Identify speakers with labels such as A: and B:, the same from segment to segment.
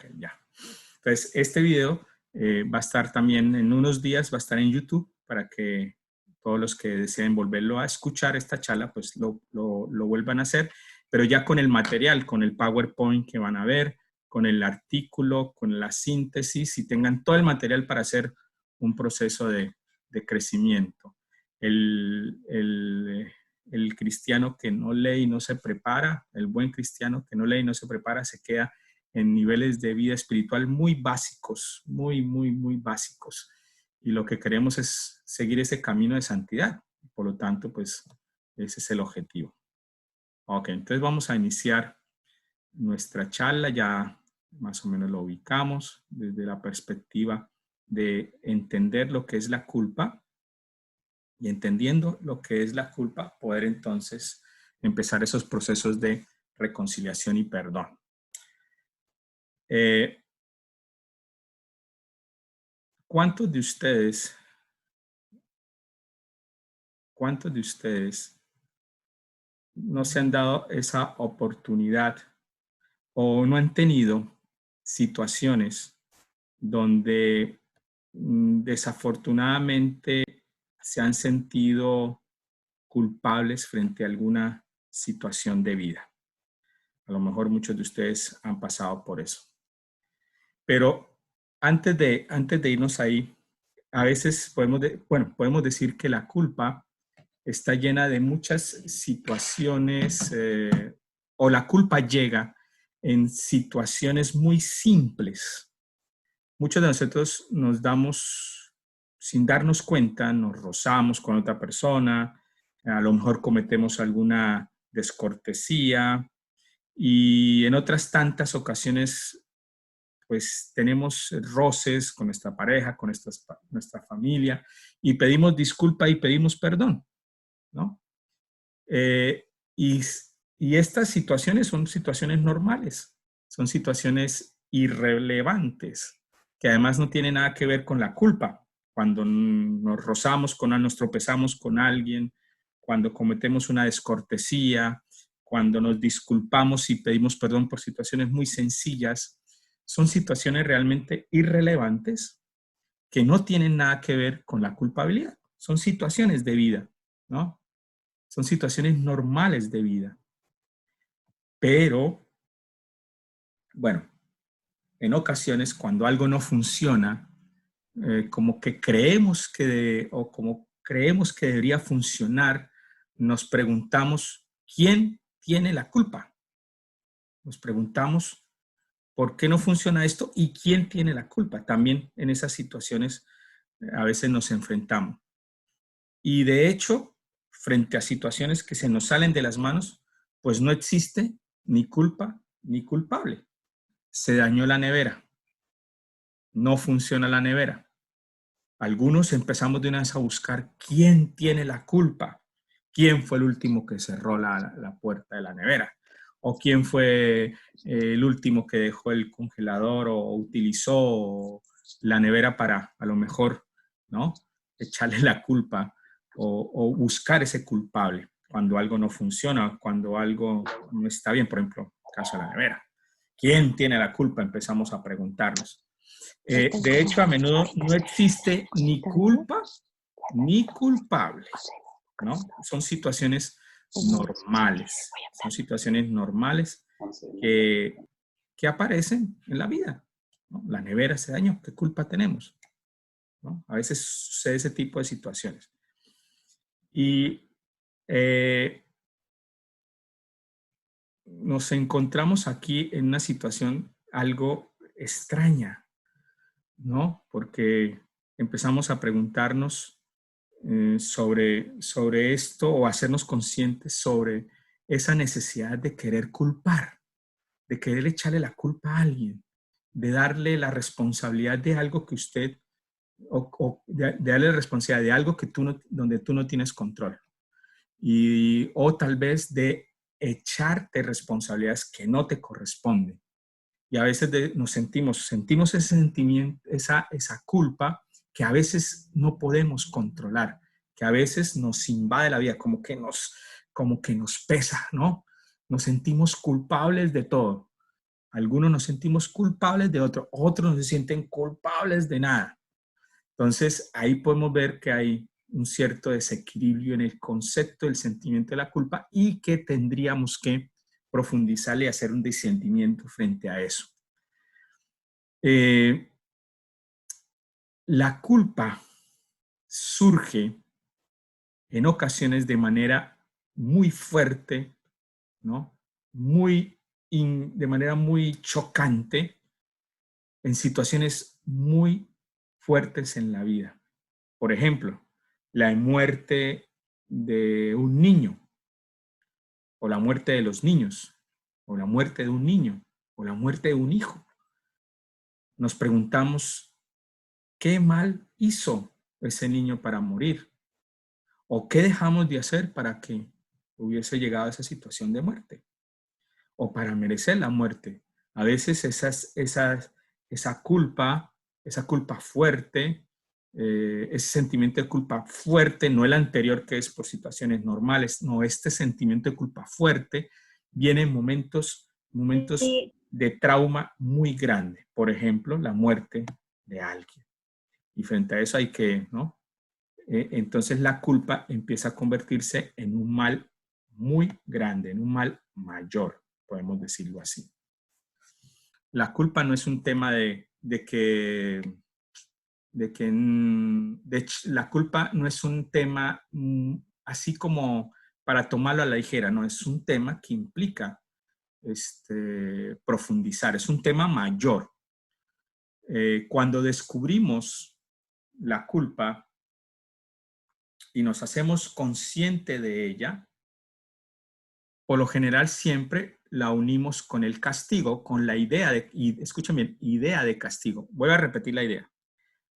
A: Ok, ya. Entonces, este video va a estar también en unos días, va a estar en YouTube para que todos los que deseen volverlo a escuchar esta charla, pues lo vuelvan a hacer, pero ya con el material, con el PowerPoint que van a ver, con el artículo, con la síntesis, y tengan todo el material para hacer un proceso de crecimiento. El cristiano que no lee y no se prepara, el buen cristiano que no lee y no se prepara, se queda en niveles de vida espiritual muy básicos, muy básicos. Y lo que queremos es seguir ese camino de santidad. Por lo tanto, pues ese es el objetivo. Ok, entonces vamos a iniciar nuestra charla. Ya más o menos lo ubicamos desde la perspectiva de entender lo que es la culpa. Y entendiendo lo que es la culpa, poder entonces empezar esos procesos de reconciliación y perdón. ¿Cuántos de ustedes no se han dado esa oportunidad o no han tenido situaciones donde desafortunadamente se han sentido culpables frente a alguna situación de vida? A lo mejor muchos de ustedes han pasado por eso. Pero antes de irnos ahí, a veces podemos decir que la culpa está llena de muchas situaciones, o la culpa llega en situaciones muy simples. Muchos de nosotros nos damos, sin darnos cuenta, nos rozamos con otra persona, a lo mejor cometemos alguna descortesía y en otras tantas ocasiones pues tenemos roces con nuestra pareja, con nuestra familia y pedimos disculpa y pedimos perdón, ¿no? Y, y estas situaciones son situaciones normales, son situaciones irrelevantes, que además no tienen nada que ver con la culpa. Cuando nos rozamos nos tropezamos con alguien, cuando cometemos una descortesía, cuando nos disculpamos y pedimos perdón por situaciones muy sencillas, son situaciones realmente irrelevantes que no tienen nada que ver con la culpabilidad. Son situaciones de vida, ¿no? Son situaciones normales de vida. Pero, bueno, en ocasiones cuando algo no funciona, como creemos que debería funcionar, nos preguntamos, ¿quién tiene la culpa? Nos preguntamos, ¿por qué no funciona esto? ¿Y quién tiene la culpa? También en esas situaciones a veces nos enfrentamos. Y de hecho, frente a situaciones que se nos salen de las manos, pues no existe ni culpa ni culpable. Se dañó la nevera. No funciona la nevera. Algunos empezamos de una vez a buscar quién tiene la culpa. ¿Quién fue el último que cerró la puerta de la nevera? ¿O quién fue el último que dejó el congelador o utilizó la nevera para, a lo mejor, ¿no?, echarle la culpa o buscar ese culpable cuando algo no funciona, cuando algo no está bien? Por ejemplo, el caso de la nevera. ¿Quién tiene la culpa? Empezamos a preguntarnos. De hecho, a menudo no existe ni culpa ni culpable, ¿no? Son situaciones normales. Son situaciones normales que aparecen en la vida, ¿no? La nevera se dañó, ¿qué culpa tenemos? ¿No? A veces sucede ese tipo de situaciones. Y nos encontramos aquí en una situación algo extraña, ¿no? Porque empezamos a preguntarnos sobre esto o hacernos conscientes sobre esa necesidad de querer culpar, de querer echarle la culpa a alguien, de darle la responsabilidad de algo que usted, o de darle la responsabilidad de algo que donde tú no tienes control. O tal vez de echarte responsabilidades que no te corresponden. Y a veces nos sentimos ese sentimiento, esa culpa que a veces no podemos controlar, que a veces nos invade la vida, como que nos pesa, ¿no? Nos sentimos culpables de todo. Algunos nos sentimos culpables de otros, otros no se sienten culpables de nada. Entonces, ahí podemos ver que hay un cierto desequilibrio en el concepto del sentimiento de la culpa y que tendríamos que profundizarle y hacer un discernimiento frente a eso. La culpa surge en ocasiones de manera muy fuerte, ¿no? De manera muy chocante, en situaciones muy fuertes en la vida. Por ejemplo, la muerte de un niño, o la muerte de los niños, o la muerte de un niño, o la muerte de un hijo. Nos preguntamos, ¿qué mal hizo ese niño para morir? ¿O qué dejamos de hacer para que hubiese llegado a esa situación de muerte? O para merecer la muerte. A veces esa culpa fuerte, ese sentimiento de culpa fuerte, no el anterior que es por situaciones normales, no, este sentimiento de culpa fuerte viene en momentos de trauma muy grande. Por ejemplo, la muerte de alguien. Y frente a eso hay que, ¿no? Entonces la culpa empieza a convertirse en un mal muy grande, en un mal mayor, podemos decirlo así. La culpa no es un tema la culpa no es un tema así como para tomarlo a la ligera, no, es un tema que implica profundizar, es un tema mayor. Cuando descubrimos la culpa y nos hacemos consciente de ella, por lo general siempre la unimos con el castigo, con la idea de, y escuchen bien, idea de castigo. Voy a repetir la idea.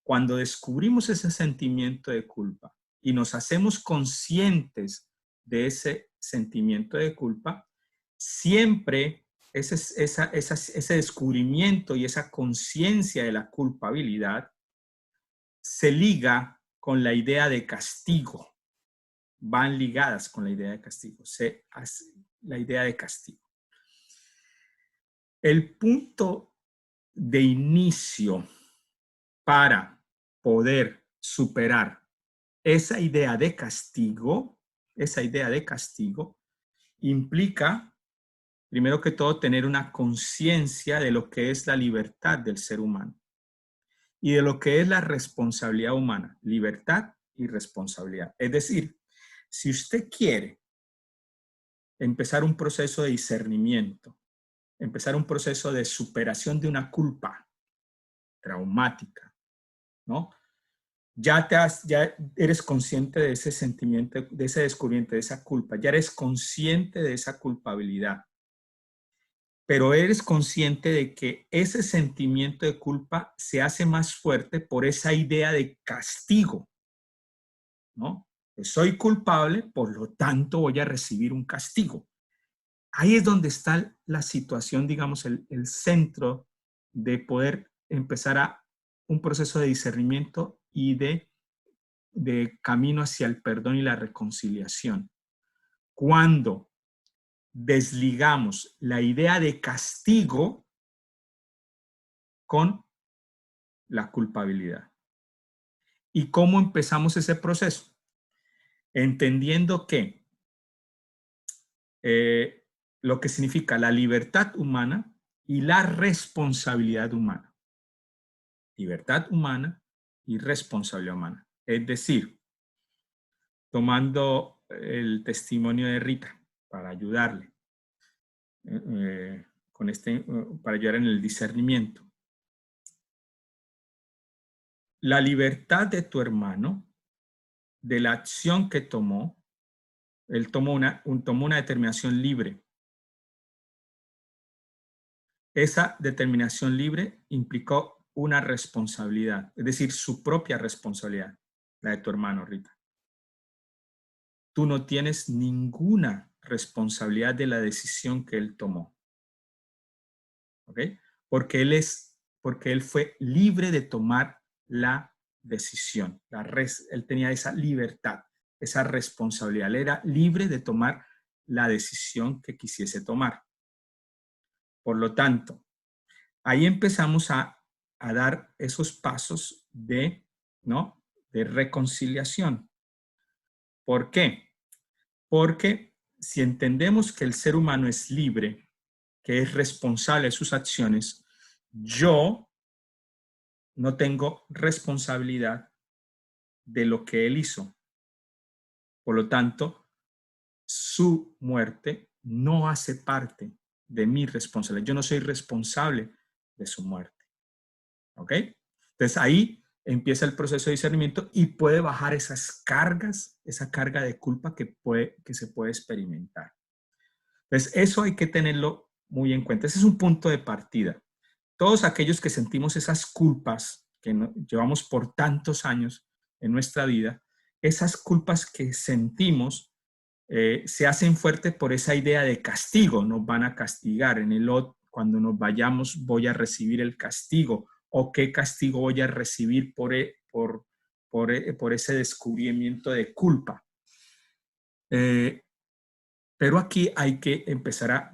A: Cuando descubrimos ese sentimiento de culpa y nos hacemos conscientes de ese sentimiento de culpa, siempre ese descubrimiento y esa conciencia de la culpabilidad se liga con la idea de castigo. Van ligadas con la idea de castigo. La idea de castigo. El punto de inicio para poder superar esa idea de castigo implica, primero que todo, tener una conciencia de lo que es la libertad del ser humano y de lo que es la responsabilidad humana, libertad y responsabilidad. Es decir, si usted quiere empezar un proceso de discernimiento, empezar un proceso de superación de una culpa traumática, ¿no? Ya eres consciente de ese sentimiento, de ese descubrimiento, de esa culpa, ya eres consciente de esa culpabilidad, pero eres consciente de que ese sentimiento de culpa se hace más fuerte por esa idea de castigo, ¿no? Soy culpable, por lo tanto voy a recibir un castigo. Ahí es donde está la situación, digamos, el centro de poder empezar a un proceso de discernimiento y de camino hacia el perdón y la reconciliación. Cuando desligamos la idea de castigo con la culpabilidad. ¿Y cómo empezamos ese proceso? Entendiendo que lo que significa la libertad humana y la responsabilidad humana. Libertad humana y responsabilidad humana. Es decir, tomando el testimonio de Rita para ayudarle, para ayudar en el discernimiento. La libertad de tu hermano, de la acción que tomó, él tomó una determinación libre. Esa determinación libre implicó una responsabilidad, es decir, su propia responsabilidad, la de tu hermano, Rita. Tú no tienes ninguna responsabilidad de la decisión que él tomó. ¿Ok? Porque él fue libre de tomar la decisión. Él tenía esa libertad, esa responsabilidad. Él era libre de tomar la decisión que quisiese tomar. Por lo tanto, ahí empezamos a dar esos pasos ¿no? de reconciliación. ¿Por qué? Porque si entendemos que el ser humano es libre, que es responsable de sus acciones, yo no tengo responsabilidad de lo que él hizo. Por lo tanto, su muerte no hace parte de mi responsabilidad. Yo no soy responsable de su muerte. ¿Ok? Entonces ahí empieza el proceso de discernimiento y puede bajar esas cargas, esa carga de culpa que se puede experimentar. Entonces eso hay que tenerlo muy en cuenta. Ese es un punto de partida. Todos aquellos que sentimos esas culpas que llevamos por tantos años en nuestra vida, esas culpas que sentimos se hacen fuertes por esa idea de castigo. Nos van a castigar. Cuando nos vayamos voy a recibir el castigo. ¿O qué castigo voy a recibir por ese descubrimiento de culpa? Pero aquí hay que empezar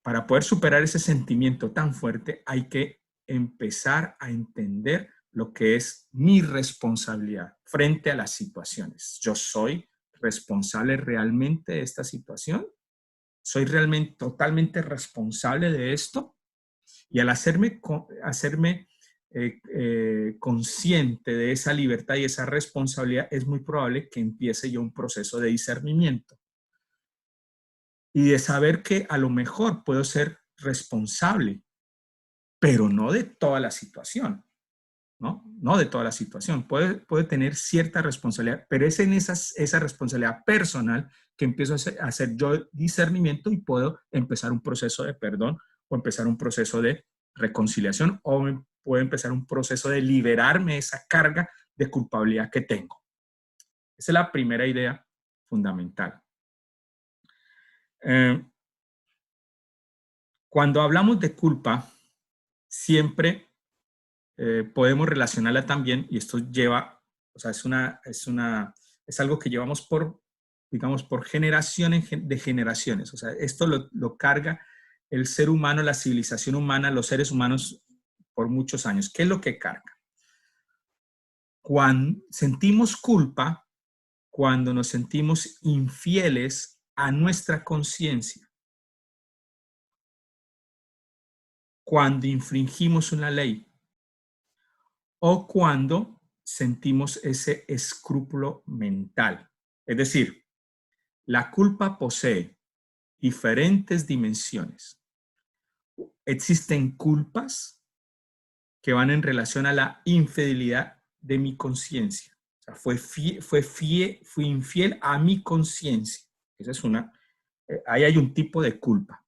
A: para poder superar ese sentimiento tan fuerte, hay que empezar a entender lo que es mi responsabilidad frente a las situaciones. Yo soy responsable realmente de esta situación. Soy realmente totalmente responsable de esto. Y al hacerme consciente de esa libertad y esa responsabilidad, es muy probable que empiece yo un proceso de discernimiento y de saber que a lo mejor puedo ser responsable, pero no de toda la situación, ¿no? No de toda la situación. Puede tener cierta responsabilidad, pero es en esa responsabilidad personal que empiezo a hacer yo discernimiento y puedo empezar un proceso de perdón o empezar un proceso de reconciliación o puedo empezar un proceso de liberarme de esa carga de culpabilidad que tengo. Esa es la primera idea fundamental. Cuando hablamos de culpa, siempre podemos relacionarla también, y esto lleva, o sea, es algo que llevamos digamos, por generaciones de generaciones. O sea, esto lo carga el ser humano, la civilización humana, los seres humanos por muchos años. ¿Qué es lo que carga? Cuando sentimos culpa, cuando nos sentimos infieles a nuestra conciencia, cuando infringimos una ley o cuando sentimos ese escrúpulo mental. Es decir, la culpa posee diferentes dimensiones. Existen culpas que van en relación a la infidelidad de mi conciencia. O sea, fui infiel a mi conciencia. Esa es ahí hay un tipo de culpa.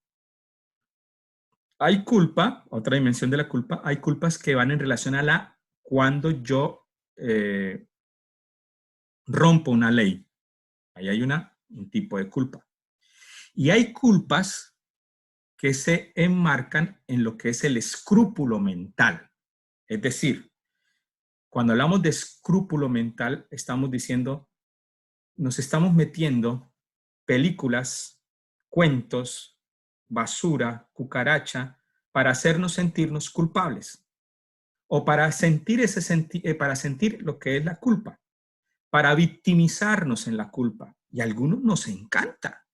A: Hay culpa, otra dimensión de la culpa, hay culpas que van en relación a cuando yo rompo una ley. Ahí hay un tipo de culpa. Y hay culpas que se enmarcan en lo que es el escrúpulo mental. Es decir, cuando hablamos de escrúpulo mental, estamos diciendo, nos estamos metiendo películas, cuentos, basura, cucaracha, para hacernos sentirnos culpables o para para sentir lo que es la culpa, para victimizarnos en la culpa. Y a algunos nos encanta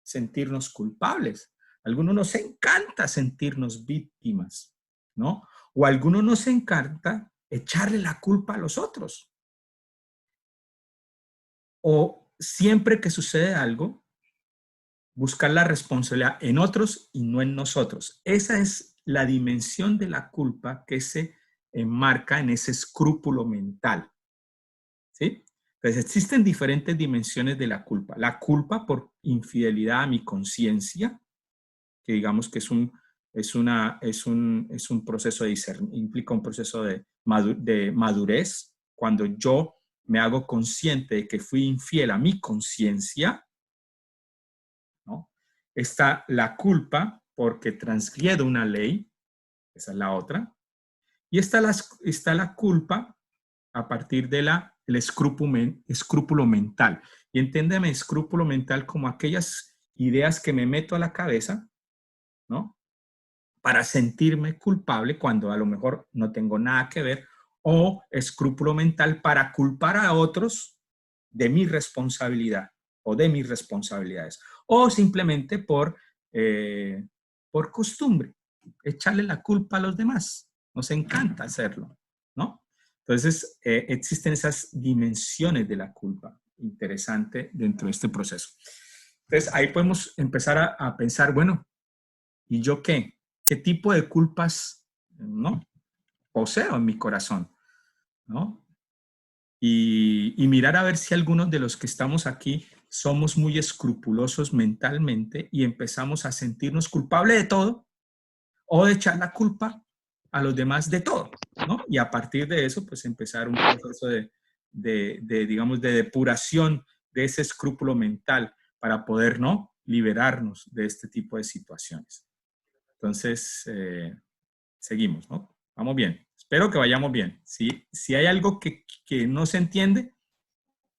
A: sentirnos culpables. A algunos nos encanta sentirnos víctimas, ¿no? O a algunos nos encanta echarle la culpa a los otros. O siempre que sucede algo, buscar la responsabilidad en otros y no en nosotros. Esa es la dimensión de la culpa que se enmarca en ese escrúpulo mental. ¿Sí? Entonces existen diferentes dimensiones de la culpa. La culpa por infidelidad a mi conciencia, que digamos que es un proceso de discernimiento, implica un proceso de madurez. Cuando yo me hago consciente de que fui infiel a mi conciencia, ¿no? Está la culpa porque transgredo una ley, esa es la otra, y está la culpa a partir del escrúpulo mental. Y entiéndeme escrúpulo mental como aquellas ideas que me meto a la cabeza, ¿no? para sentirme culpable cuando a lo mejor no tengo nada que ver, o escrúpulo mental para culpar a otros de mi responsabilidad o de mis responsabilidades, o simplemente por costumbre, echarle la culpa a los demás. Nos encanta hacerlo, ¿no? Entonces, existen esas dimensiones de la culpa interesante dentro de este proceso. Entonces, ahí podemos empezar a pensar, bueno, ¿y yo qué? ¿Qué tipo de culpas, no, poseo en mi corazón? ¿No? Y mirar a ver si algunos de los que estamos aquí somos muy escrupulosos mentalmente y empezamos a sentirnos culpables de todo o de echar la culpa a los demás de todo, ¿no? Y a partir de eso, pues empezar un proceso digamos, de depuración de ese escrúpulo mental para poder, ¿no?, liberarnos de este tipo de situaciones. Entonces, seguimos, ¿no? Vamos bien. Espero que vayamos bien. Si hay algo que no se entiende,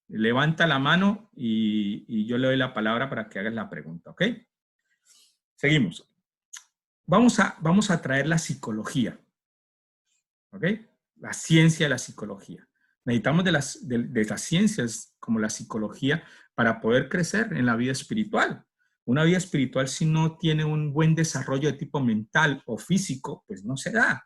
A: levanta la mano y yo le doy la palabra para que hagas la pregunta, ¿ok? Seguimos. Vamos a traer la psicología, ¿ok? La ciencia de la psicología. Necesitamos de las ciencias como la psicología para poder crecer en la vida espiritual. Una vida espiritual, si no tiene un buen desarrollo de tipo mental o físico, pues no se da.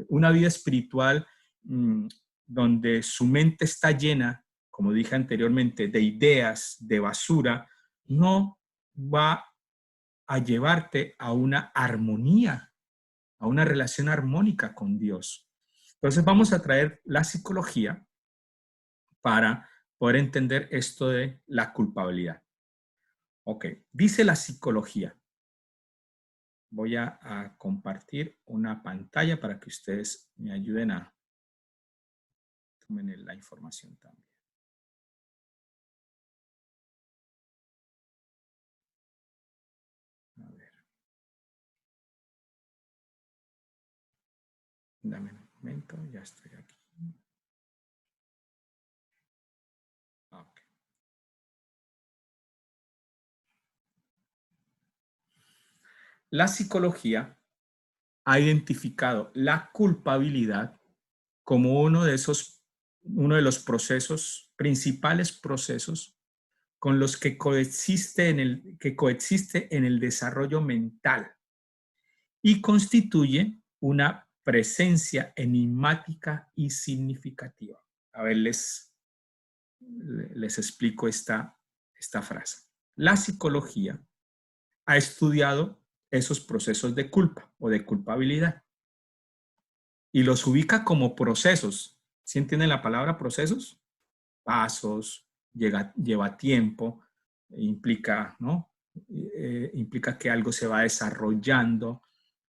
A: Una vida espiritual donde su mente está llena, como dije anteriormente, de ideas, de basura, no va a llevarte a una armonía, a una relación armónica con Dios. Entonces vamos a traer la psicología para poder entender esto de la culpabilidad. Ok, dice la psicología. Voy a compartir una pantalla para que ustedes me ayuden a tomen la información también. A ver. Dame un momento, ya estoy aquí. Okay. La psicología ha identificado la culpabilidad como uno de los procesos, principales procesos con los que coexiste en el desarrollo mental y constituye una presencia enigmática y significativa. A ver, les explico esta frase. La psicología ha estudiado esos procesos de culpa o de culpabilidad y los ubica como procesos. ¿Sí entienden la palabra procesos? Pasos, lleva tiempo, implica, ¿no? Implica que algo se va desarrollando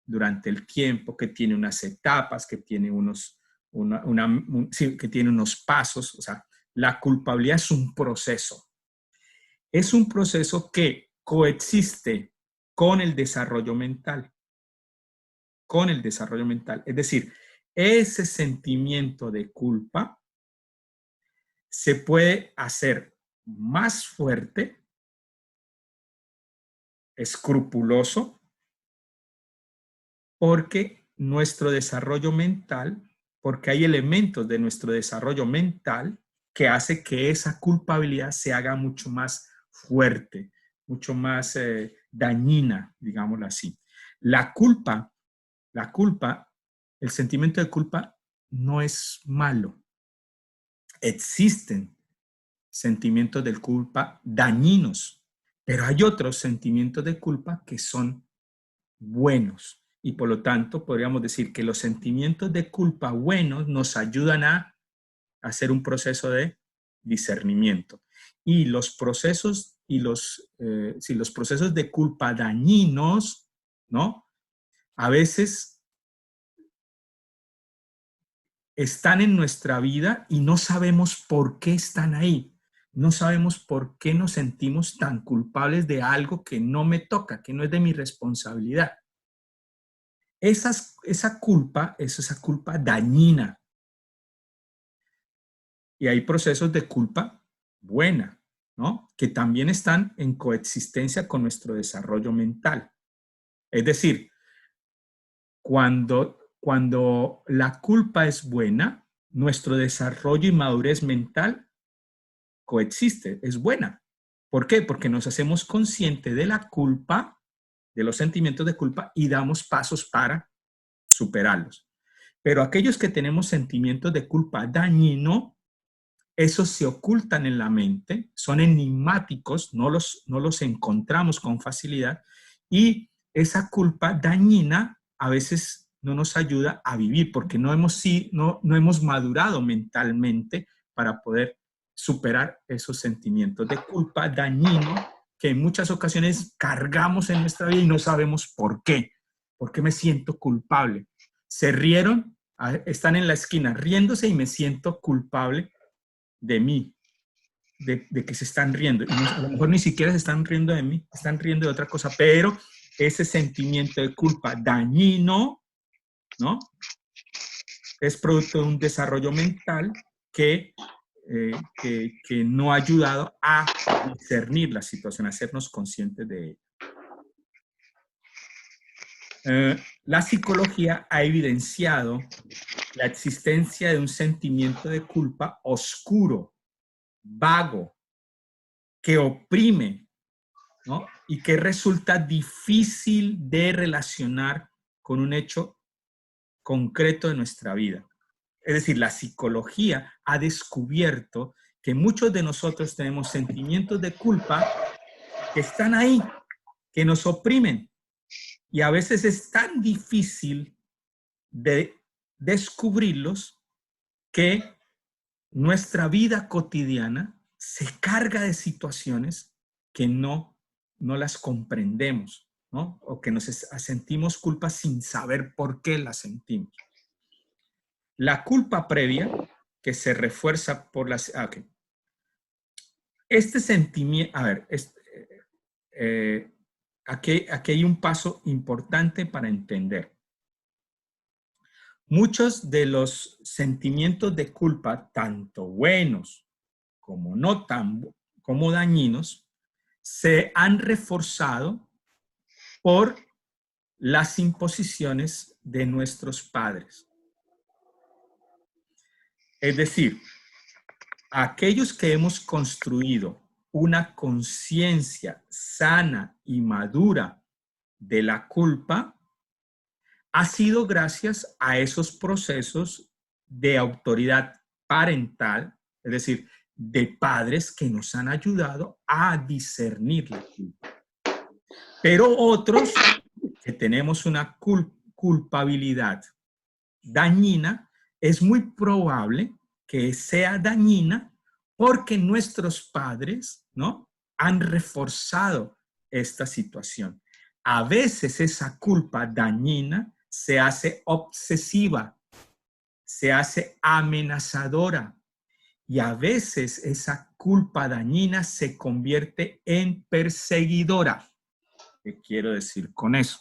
A: durante el tiempo, que tiene unas etapas, que tiene sí, que tiene unos pasos. O sea, la culpabilidad es un proceso. Es un proceso que coexiste con el desarrollo mental. Con el desarrollo mental. Es decir, ese sentimiento de culpa se puede hacer más fuerte, escrupuloso, porque nuestro desarrollo mental, porque hay elementos de nuestro desarrollo mental que hace que esa culpabilidad se haga mucho más fuerte, mucho más dañina, digámoslo así. La culpa, el sentimiento de culpa no es malo. Existen sentimientos de culpa dañinos, pero hay otros sentimientos de culpa que son buenos. Y por lo tanto, podríamos decir que los sentimientos de culpa buenos nos ayudan a hacer un proceso de discernimiento. Y los procesos los procesos de culpa dañinos, ¿no? A veces están en nuestra vida y no sabemos por qué están ahí. No sabemos por qué nos sentimos tan culpables de algo que no me toca, que no es de mi responsabilidad. Esa culpa es esa culpa dañina. Y hay procesos de culpa buena, ¿no? Que también están en coexistencia con nuestro desarrollo mental. Es decir, Cuando la culpa es buena, nuestro desarrollo y madurez mental coexiste, es buena. ¿Por qué? Porque nos hacemos conscientes de la culpa, de los sentimientos de culpa y damos pasos para superarlos. Pero aquellos que tenemos sentimientos de culpa dañino, esos se ocultan en la mente, son enigmáticos, no los encontramos con facilidad y esa culpa dañina a veces no nos ayuda a vivir porque no hemos madurado mentalmente para poder superar esos sentimientos de culpa dañino que en muchas ocasiones cargamos en nuestra vida y no sabemos por qué. ¿Por qué me siento culpable? Se rieron, están en la esquina riéndose y me siento culpable de mí, de que se están riendo. Y a lo mejor ni siquiera se están riendo de mí, están riendo de otra cosa, pero ese sentimiento de culpa dañino, ¿no? Es producto de un desarrollo mental que no ha ayudado a discernir la situación, a hacernos conscientes de ella. La psicología ha evidenciado la existencia de un sentimiento de culpa oscuro, vago, que oprime, ¿no? Y que resulta difícil de relacionar con un hecho concreto de nuestra vida. Es decir, la psicología ha descubierto que muchos de nosotros tenemos sentimientos de culpa que están ahí, que nos oprimen. Y a veces es tan difícil de descubrirlos que nuestra vida cotidiana se carga de situaciones que no las comprendemos, ¿no? O que nos sentimos culpa sin saber por qué la sentimos. La culpa previa, que se refuerza por las... Okay. Este sentimiento, a ver, aquí hay un paso importante para entender. Muchos de los sentimientos de culpa, tanto buenos como no tan como dañinos, se han reforzado por las imposiciones de nuestros padres. Es decir, aquellos que hemos construido una conciencia sana y madura de la culpa, ha sido gracias a esos procesos de autoridad parental, es decir, de padres que nos han ayudado a discernir la culpa. Pero otros que tenemos una culpabilidad dañina, es muy probable que sea dañina porque nuestros padres, ¿no?, han reforzado esta situación. A veces esa culpa dañina se hace obsesiva, se hace amenazadora y a veces esa culpa dañina se convierte en perseguidora. ¿Qué quiero decir con eso?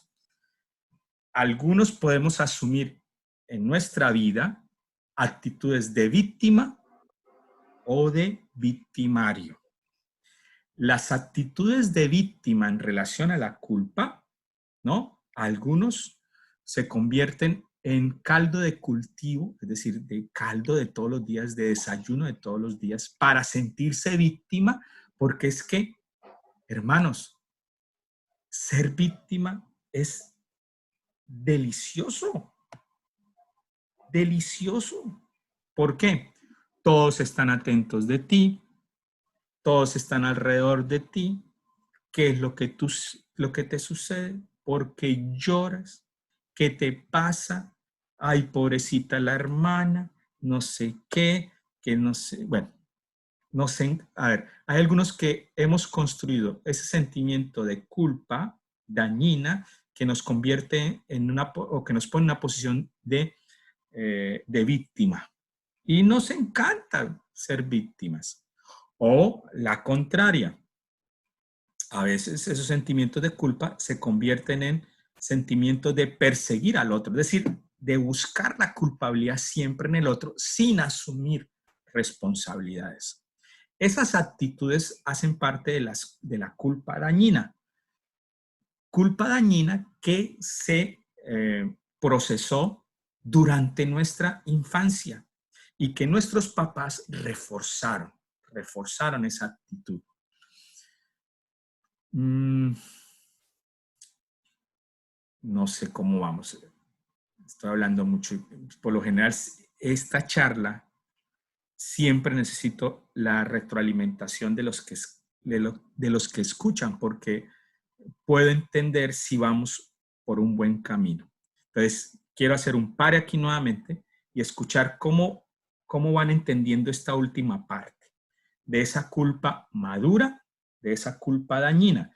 A: Algunos podemos asumir en nuestra vida actitudes de víctima o de victimario. Las actitudes de víctima en relación a la culpa, ¿no? Algunos se convierten en caldo de cultivo, es decir, de caldo de todos los días, de desayuno de todos los días, para sentirse víctima, porque es que, hermanos, ser víctima es delicioso. Delicioso. ¿Por qué? Todos están atentos de ti, todos están alrededor de ti. ¿Qué es lo que te sucede? ¿Por qué lloras? ¿Qué te pasa? Ay, pobrecita la hermana, no sé qué, que no sé, bueno, no sé, a ver, hay algunos que hemos construido ese sentimiento de culpa dañina que nos convierte o que nos pone en una posición de víctima. Y nos encanta ser víctimas. O la contraria. A veces esos sentimientos de culpa se convierten en sentimientos de perseguir al otro, es decir, de buscar la culpabilidad siempre en el otro sin asumir responsabilidades. Esas actitudes hacen parte de la culpa dañina. Culpa dañina que se procesó durante nuestra infancia y que nuestros papás reforzaron esa actitud. No sé cómo vamos. Estoy hablando mucho. Por lo general, esta charla siempre necesito la retroalimentación de los que escuchan, porque puedo entender si vamos por un buen camino. Entonces, quiero hacer un pare aquí nuevamente y escuchar cómo van entendiendo esta última parte de esa culpa madura, de esa culpa dañina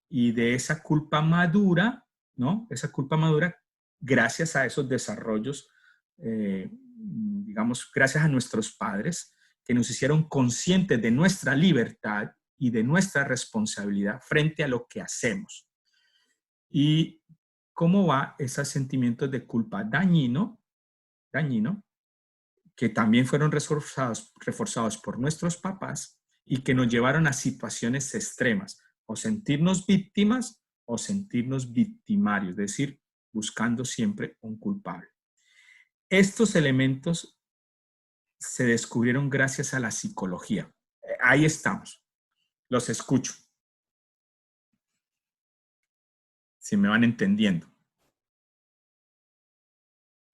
A: y de esa culpa madura, ¿no? Esa culpa madura gracias a esos desarrollos, digamos, gracias a nuestros padres que nos hicieron conscientes de nuestra libertad y de nuestra responsabilidad frente a lo que hacemos. Y cómo va esos sentimientos de culpa dañino, que también fueron reforzados por nuestros papás y que nos llevaron a situaciones extremas, o sentirnos víctimas o sentirnos victimarios, es decir, buscando siempre un culpable. Estos elementos se descubrieron gracias a la psicología. Ahí estamos. Los escucho. Si me van entendiendo.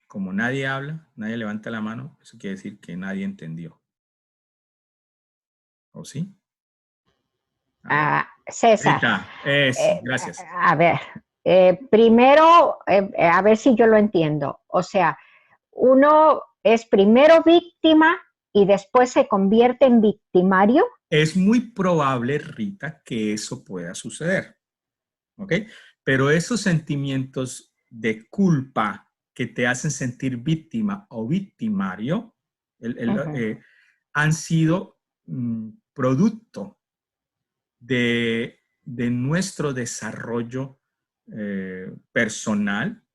A: Como nadie habla, nadie levanta la mano, eso quiere decir que nadie entendió. ¿O sí?
B: César.
A: Eso, gracias.
B: A ver, primero, a ver si yo lo entiendo. O sea, uno es primero víctima y después se convierte en victimario.
A: Es muy probable, Rita, que eso pueda suceder. ¿Ok? Pero esos sentimientos de culpa que te hacen sentir víctima o victimario han sido producto de nuestro desarrollo personal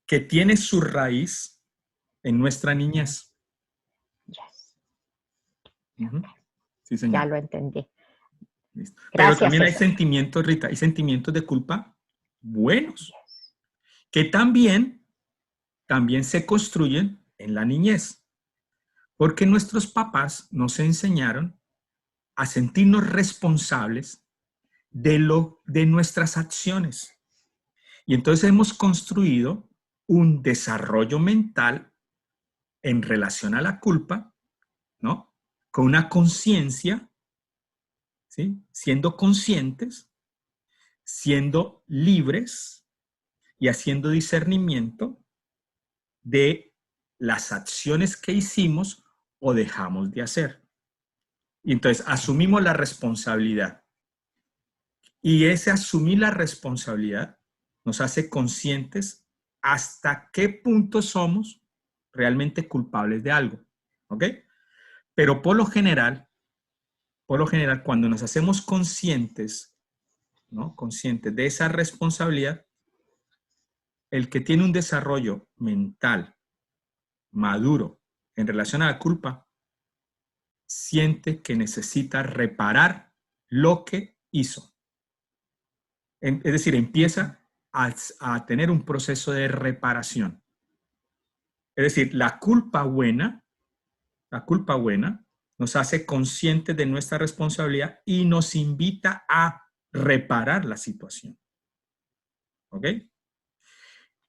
A: que tiene su raíz en nuestra niñez.
B: Yes.
A: Sí, señor.
B: Ya lo entendí.
A: Listo.
B: Gracias,
A: pero también hay
B: César.
A: sentimientos, Rita, hay sentimientos de culpa buenos, que también se construyen en la niñez, porque nuestros papás nos enseñaron a sentirnos responsables de nuestras acciones. Y entonces hemos construido un desarrollo mental en relación a la culpa, ¿no? Con una conciencia, ¿sí? Siendo conscientes, siendo libres y haciendo discernimiento de las acciones que hicimos o dejamos de hacer. Y entonces asumimos la responsabilidad. Y ese asumir la responsabilidad nos hace conscientes hasta qué punto somos realmente culpables de algo. ¿Ok? Pero por lo general, cuando nos hacemos conscientes, ¿no? Conscientes de esa responsabilidad, el que tiene un desarrollo mental maduro en relación a la culpa, siente que necesita reparar lo que hizo. Es decir, empieza a tener un proceso de reparación. Es decir, la culpa buena nos hace conscientes de nuestra responsabilidad y nos invita a reparar la situación. ¿Ok?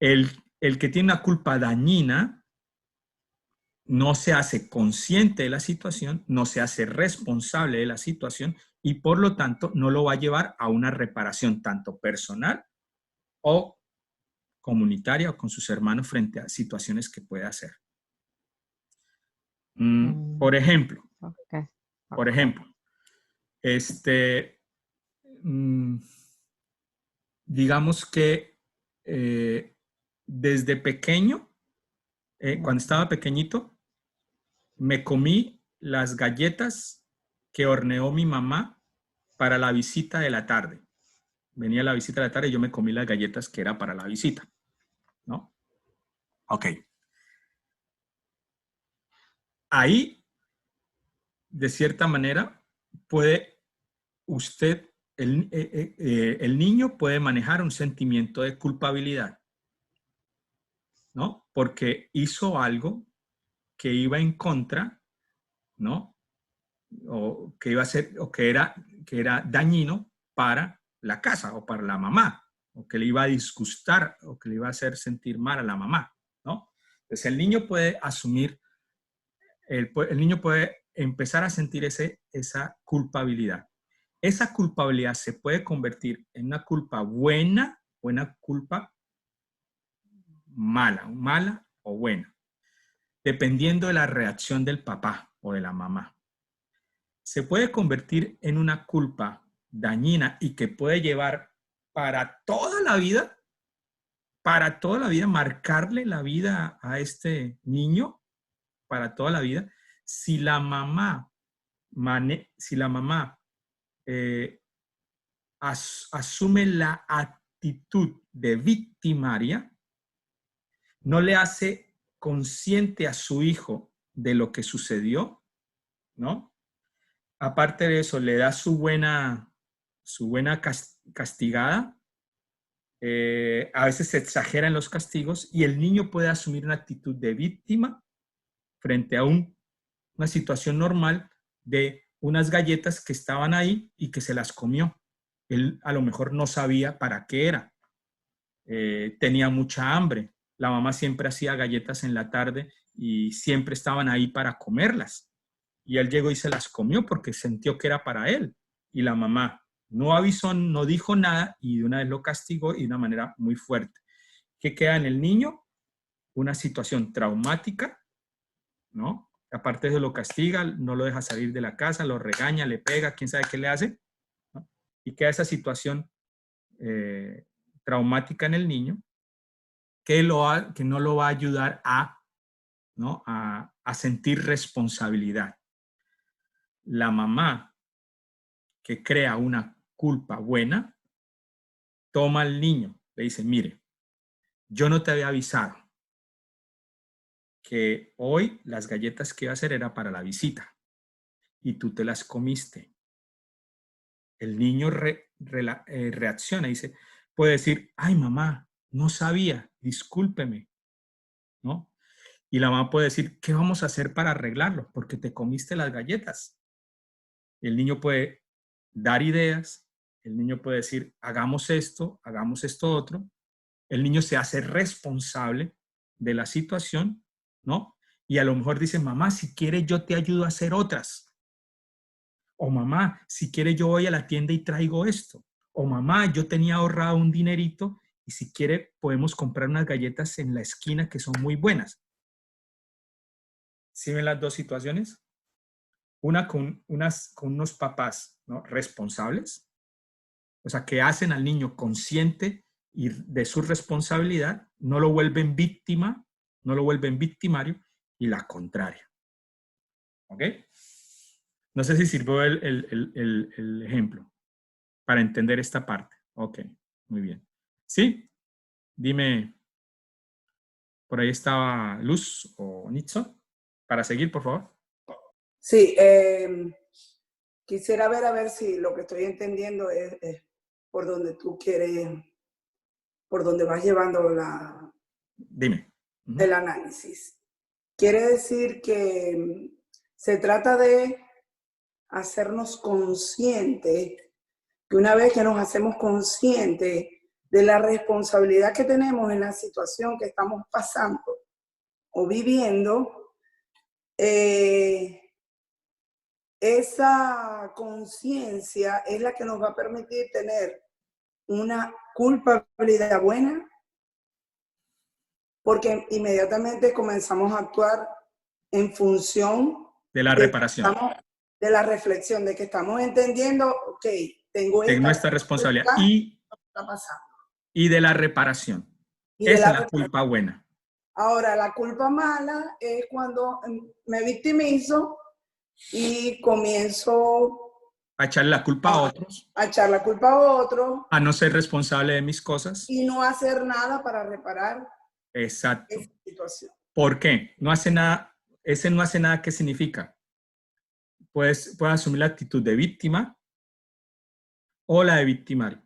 A: El que tiene una culpa dañina no se hace consciente de la situación, no se hace responsable de la situación y por lo tanto no lo va a llevar a una reparación tanto personal o comunitaria o con sus hermanos frente a situaciones que puede hacer. Por ejemplo, digamos que desde pequeño, cuando estaba pequeñito, me comí las galletas que horneó mi mamá para la visita de la tarde. Venía la visita de la tarde y yo me comí las galletas que era para la visita, ¿no? Ok. Ahí, de cierta manera, puede usted, el niño puede manejar un sentimiento de culpabilidad. ¿no? Porque hizo algo que iba en contra, ¿no? O que iba a ser, o que era dañino para la casa o para la mamá, o que le iba a disgustar o que le iba a hacer sentir mal a la mamá, ¿no? Entonces el niño puede asumir, el niño puede empezar a sentir esa culpabilidad. Esa culpabilidad se puede convertir en una culpa buena o una culpa mala o buena, dependiendo de la reacción del papá o de la mamá. Se puede convertir en una culpa dañina y que puede llevar para toda la vida, marcarle la vida a este niño, para toda la vida, si la mamá, eh, asume la actitud de victimaria, no le hace consciente a su hijo de lo que sucedió, ¿no? Aparte de eso, le da su buena castigada. A veces se exagera en los castigos y el niño puede asumir una actitud de víctima frente a una situación normal de unas galletas que estaban ahí y que se las comió. Él a lo mejor no sabía para qué era. Tenía mucha hambre. La mamá siempre hacía galletas en la tarde y siempre estaban ahí para comerlas. Y él llegó y se las comió porque sintió que era para él. Y la mamá no avisó, no dijo nada y de una vez lo castigó y de una manera muy fuerte. ¿Qué queda en el niño? Una situación traumática, ¿no? Aparte de eso lo castiga, no lo deja salir de la casa, lo regaña, le pega, quién sabe qué le hace, ¿no? Y queda esa situación traumática en el niño que no lo va a ayudar ¿no? a sentir responsabilidad. La mamá que crea una culpa buena, toma al niño, le dice, mire, yo no te había avisado que hoy las galletas que iba a hacer era para la visita y tú te las comiste. El niño reacciona y dice, puede decir, ay mamá, no sabía, discúlpeme, ¿no? Y la mamá puede decir, ¿qué vamos a hacer para arreglarlo? Porque te comiste las galletas. El niño puede dar ideas, el niño puede decir, hagamos esto otro. El niño se hace responsable de la situación, ¿no? Y a lo mejor dice, mamá, si quieres yo te ayudo a hacer otras. O mamá, si quieres yo voy a la tienda y traigo esto. O mamá, yo tenía ahorrado un dinerito y si quiere podemos comprar unas galletas en la esquina que son muy buenas. ¿Sí ven las dos situaciones? Una con unos papás, ¿no? Responsables, o sea, que hacen al niño consciente y de su responsabilidad, no lo vuelven víctima, no lo vuelven victimario, y la contraria. ¿Ok? No sé si sirvió el ejemplo para entender esta parte. Ok, muy bien. ¿Sí? Dime, por ahí estaba Luz o Nitzo. Para seguir, por favor.
C: Sí, quisiera ver a ver si lo que estoy entendiendo es por donde tú quieres, por donde vas llevando
A: Dime.
C: el análisis. Quiere decir que se trata de hacernos conscientes, que una vez que nos hacemos conscientes de la responsabilidad que tenemos en la situación que estamos pasando o viviendo, esa conciencia es la que nos va a permitir tener una culpabilidad buena, porque inmediatamente comenzamos a actuar en función
A: de la reparación.
C: De la reflexión, de que estamos entendiendo, ok, tengo
A: nuestra responsabilidad y
C: está pasando.
A: Y de la reparación. Esa es la culpa buena.
C: Ahora, la culpa mala es cuando me victimizo y comienzo
A: a echarle la culpa a otros.
C: A echar la culpa a otros.
A: A no ser responsable de mis cosas.
C: Y no hacer nada para reparar
A: Exacto.
C: esa situación.
A: ¿Por qué? No hace nada. Ese no hace nada, ¿qué significa? Puedes asumir la actitud de víctima o la de victimario.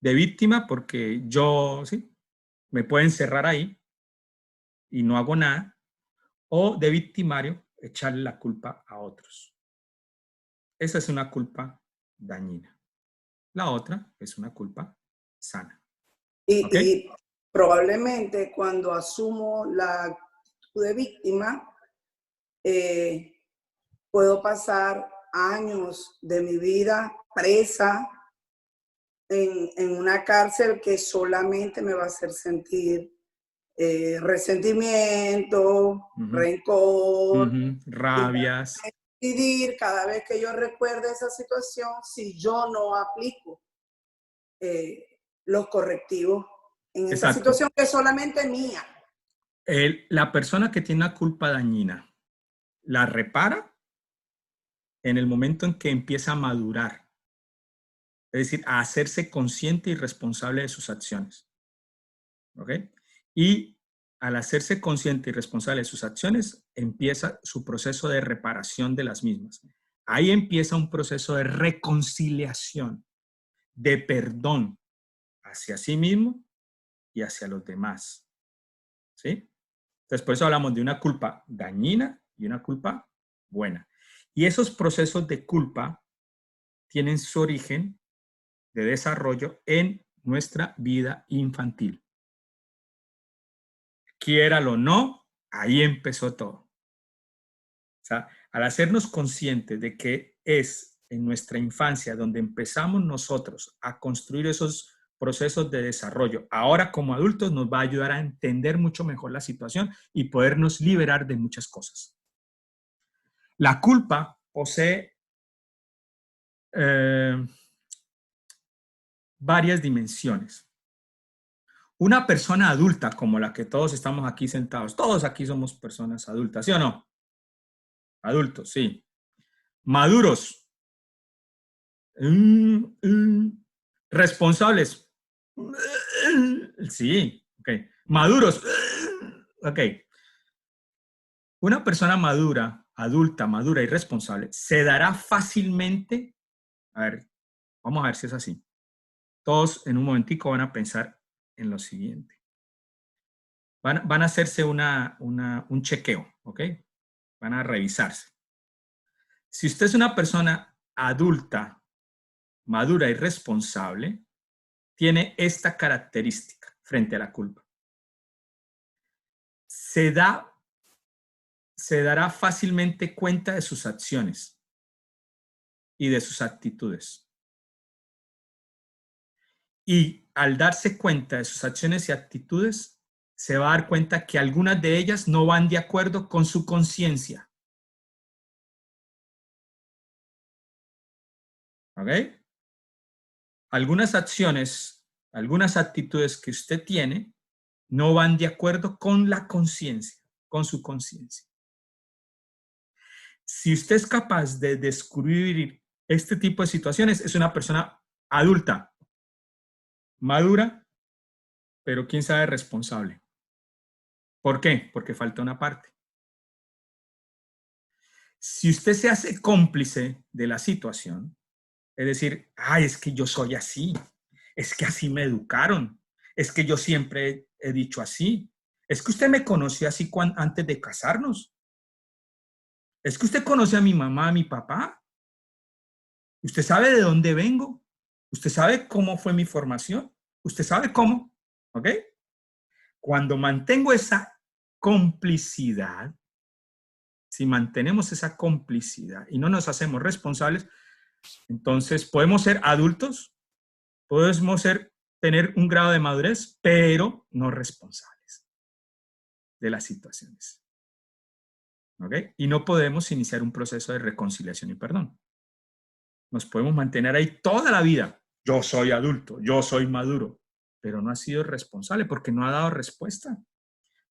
A: De víctima porque yo, ¿sí? me puedo encerrar ahí y no hago nada, o de victimario, echarle la culpa a otros. Esa es una culpa dañina. La otra es una culpa sana. ¿Ok?
C: Y probablemente cuando asumo la actitud de víctima, puedo pasar años de mi vida presa en una cárcel que solamente me va a hacer sentir resentimiento, rencor. Y
A: Rabias.
C: decidir cada vez que yo recuerde esa situación si yo no aplico los correctivos en esa
A: Exacto.
C: situación que es solamente mía.
A: La persona que tiene una culpa dañina la repara en el momento en que empieza a madurar. Es decir, a hacerse consciente y responsable de sus acciones. ¿Ok? Y al hacerse consciente y responsable de sus acciones, empieza su proceso de reparación de las mismas. Ahí empieza un proceso de reconciliación, de perdón hacia sí mismo y hacia los demás. ¿Sí? Entonces, por eso hablamos de una culpa dañina y una culpa buena. Y esos procesos de culpa tienen su origen de desarrollo en nuestra vida infantil. Quiéralo o no, ahí empezó todo. O sea, al hacernos conscientes de que es en nuestra infancia donde empezamos nosotros a construir esos procesos de desarrollo, ahora como adultos nos va a ayudar a entender mucho mejor la situación y podernos liberar de muchas cosas. La culpa posee varias dimensiones. Una persona adulta, como la que todos estamos aquí sentados, todos aquí somos personas adultas, ¿sí o no? Adultos, sí. Maduros. Responsables. Sí, ok. Maduros. Ok. Una persona madura, adulta, madura y responsable se dará fácilmente, a ver, vamos a ver si es así. Todos en un momentico van a pensar en lo siguiente. Van a hacerse un chequeo, ¿ok? Van a revisarse. Si usted es una persona adulta, madura y responsable, tiene esta característica frente a la culpa. Se dará fácilmente cuenta de sus acciones y de sus actitudes. Y al darse cuenta de sus acciones y actitudes, se va a dar cuenta que algunas de ellas no van de acuerdo con su conciencia. ¿Ok? Algunas acciones, algunas actitudes que usted tiene no van de acuerdo con la conciencia, con su conciencia. Si usted es capaz de descubrir este tipo de situaciones, es una persona adulta, madura, pero quién sabe responsable. ¿Por qué? Porque falta una parte. Si usted se hace cómplice de la situación, es decir, ay, es que yo soy así, es que así me educaron, es que yo siempre he dicho así, es que usted me conoció así antes de casarnos, es que usted conoce a mi mamá, a mi papá, usted sabe de dónde vengo, usted sabe cómo fue mi formación, usted sabe cómo, ¿ok? Cuando mantengo esa complicidad, si mantenemos esa complicidad y no nos hacemos responsables, entonces podemos ser adultos, podemos tener un grado de madurez, pero no responsables de las situaciones. ¿Ok? Y no podemos iniciar un proceso de reconciliación y perdón. Nos podemos mantener ahí toda la vida. Yo soy adulto, yo soy maduro, pero no ha sido responsable porque no ha dado respuesta.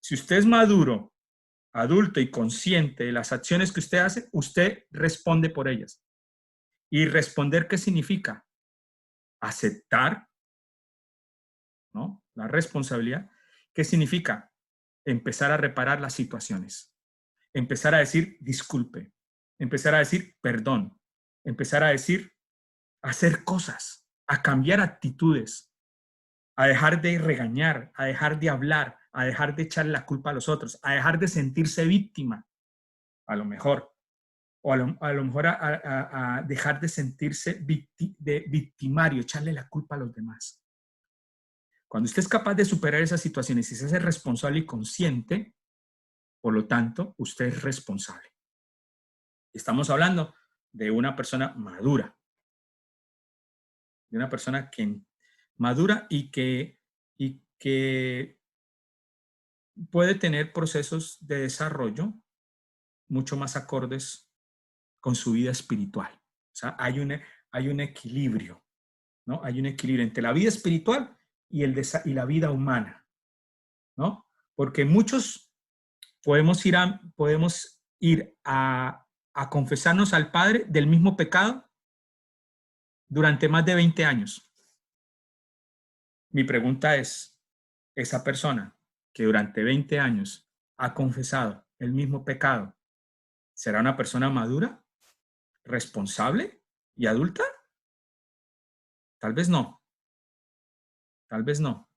A: Si usted es maduro, adulto y consciente de las acciones que usted hace, usted responde por ellas. ¿Y responder qué significa? Aceptar, ¿no? La responsabilidad. ¿Qué significa? Empezar a reparar las situaciones. Empezar a decir disculpe. Empezar a decir perdón. Empezar a decir hacer cosas, a cambiar actitudes. a dejar de regañar, a dejar de hablar, a dejar de echarle la culpa a los otros, a dejar de sentirse víctima, a lo mejor, o a lo mejor a dejar de sentirse victimario, echarle la culpa a los demás. Cuando usted es capaz de superar esas situaciones y se hace responsable y consciente, por lo tanto, usted es responsable. Estamos hablando de una persona madura, de una persona que madura y que puede tener procesos de desarrollo mucho más acordes con su vida espiritual. O sea, hay un equilibrio, ¿no? Hay un equilibrio entre la vida espiritual y la vida humana, ¿no? Porque muchos podemos ir a confesarnos al Padre del mismo pecado durante más de 20 años. Mi pregunta es, esa persona que durante 20 años ha confesado el mismo pecado, ¿será una persona madura, responsable y adulta? Tal vez no. Tal vez no.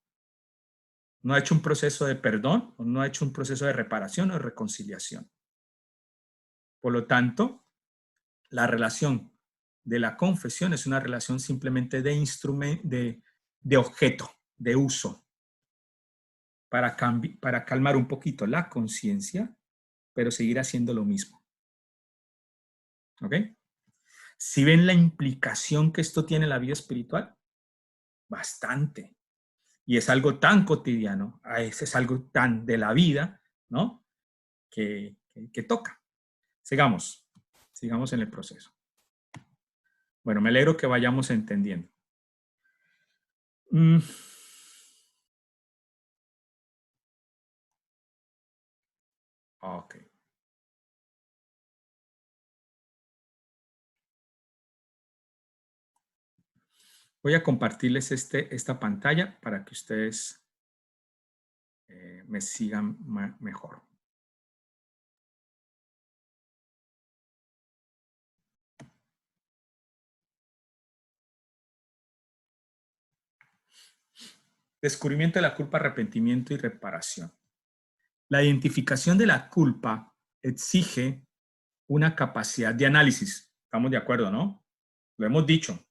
A: No ha hecho un proceso de perdón o no ha hecho un proceso de reparación o de reconciliación. Por lo tanto, la relación de la confesión es una relación simplemente de instrumento, de objeto, de uso, para calmar un poquito la conciencia, pero seguir haciendo lo mismo. ¿Ok? Si ven la implicación que esto tiene en la vida espiritual, bastante. Y es algo tan cotidiano, es algo tan de la vida, ¿no? Que toca. Sigamos en el proceso. Bueno, me alegro que vayamos entendiendo. Ok. Voy a compartirles esta pantalla para que ustedes me sigan mejor. Descubrimiento de la culpa, arrepentimiento y reparación. La identificación de la culpa exige una capacidad de análisis. Estamos de acuerdo, ¿no? Lo hemos dicho.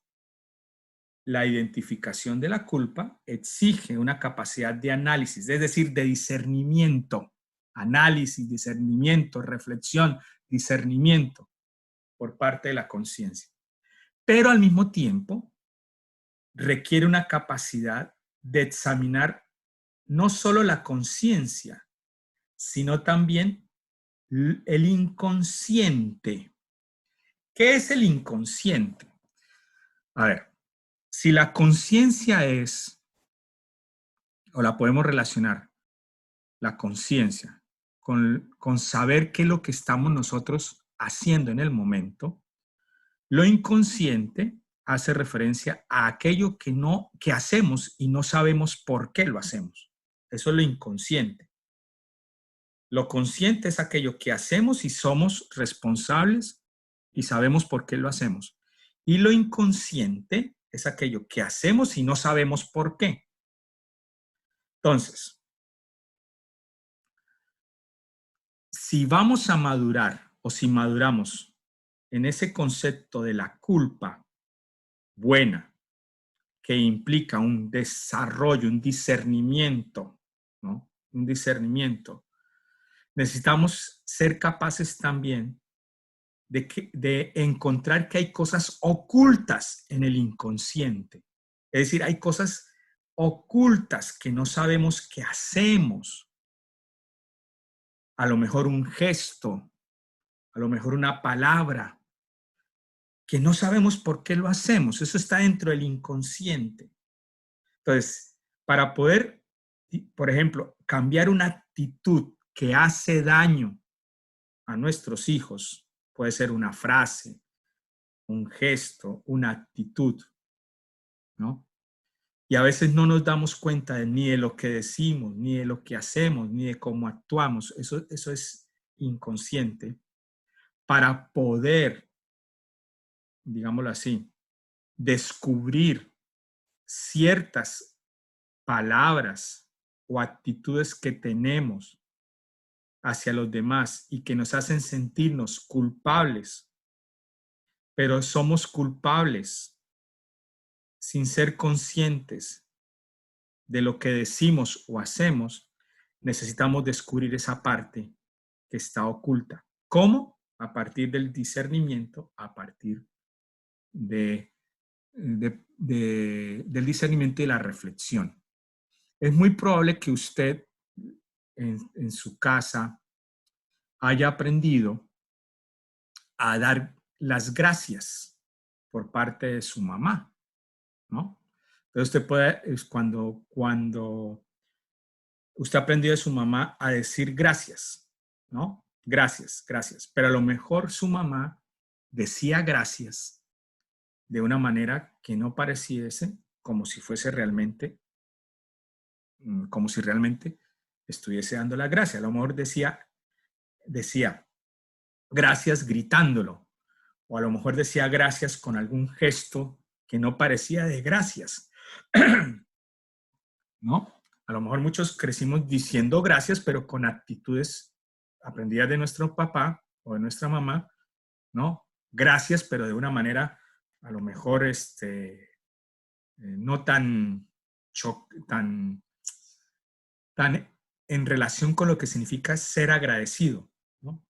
A: La identificación de la culpa exige una capacidad de análisis, es decir, de discernimiento. Análisis, discernimiento, reflexión, discernimiento por parte de la conciencia. Pero al mismo tiempo requiere una capacidad de examinar no solo la conciencia, sino también el inconsciente. ¿Qué es el inconsciente? A ver, si la conciencia es, o la podemos relacionar, la conciencia, con saber qué es lo que estamos nosotros haciendo en el momento, lo inconsciente hace referencia a aquello que hacemos y no sabemos por qué lo hacemos. Eso es lo inconsciente. Lo consciente es aquello que hacemos y somos responsables y sabemos por qué lo hacemos. Y lo inconsciente es aquello que hacemos y no sabemos por qué. Entonces, si vamos a madurar o si maduramos en ese concepto de la culpa buena, que implica un desarrollo, un discernimiento, ¿no? Un discernimiento. Necesitamos ser capaces también de encontrar que hay cosas ocultas en el inconsciente. Es decir, hay cosas ocultas que no sabemos qué hacemos. A lo mejor un gesto, a lo mejor una palabra, que no sabemos por qué lo hacemos. Eso está dentro del inconsciente. Entonces, para poder, por ejemplo, cambiar una actitud que hace daño a nuestros hijos, puede ser una frase, un gesto, una actitud, ¿no? Y a veces no nos damos cuenta ni de lo que decimos, ni de lo que hacemos, ni de cómo actuamos. Eso es inconsciente. Para poder, digámoslo así, descubrir ciertas palabras o actitudes que tenemos hacia los demás y que nos hacen sentirnos culpables, pero somos culpables sin ser conscientes de lo que decimos o hacemos, necesitamos descubrir esa parte que está oculta. ¿Cómo? A partir del discernimiento, a partir del discernimiento y la reflexión. Es muy probable que usted en su casa haya aprendido a dar las gracias por parte de su mamá, ¿no? Entonces usted puede, es cuando usted aprendió de su mamá a decir gracias, ¿no? Gracias, gracias. Pero a lo mejor su mamá decía gracias de una manera que no pareciese como si fuese realmente, como si realmente estuviese dando la gracia. A lo mejor decía gracias gritándolo, o a lo mejor decía gracias con algún gesto que no parecía de gracias, ¿no? A lo mejor muchos crecimos diciendo gracias, pero con actitudes aprendidas de nuestro papá o de nuestra mamá, ¿no? Gracias, pero de una manera a lo mejor no tan en relación con lo que significa ser agradecido, ¿no?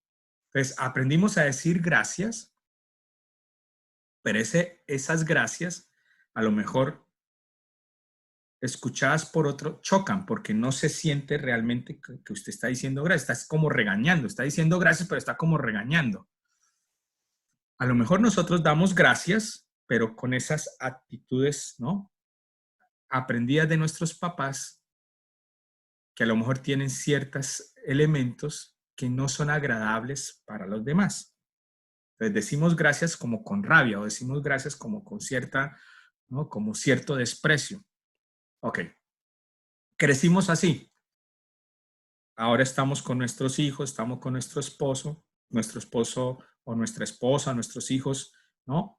A: Entonces, aprendimos a decir gracias, pero esas gracias a lo mejor escuchadas por otro chocan porque no se siente realmente que usted está diciendo gracias, está como regañando, está diciendo gracias, pero está como regañando. A lo mejor nosotros damos gracias, pero con esas actitudes, ¿no? Aprendidas de nuestros papás, que a lo mejor tienen ciertos elementos que no son agradables para los demás. Entonces decimos gracias como con rabia o decimos gracias como con cierta, ¿no? Como cierto desprecio. Ok, crecimos así. Ahora estamos con nuestros hijos, estamos con nuestro esposo o nuestra esposa, nuestros hijos, ¿no?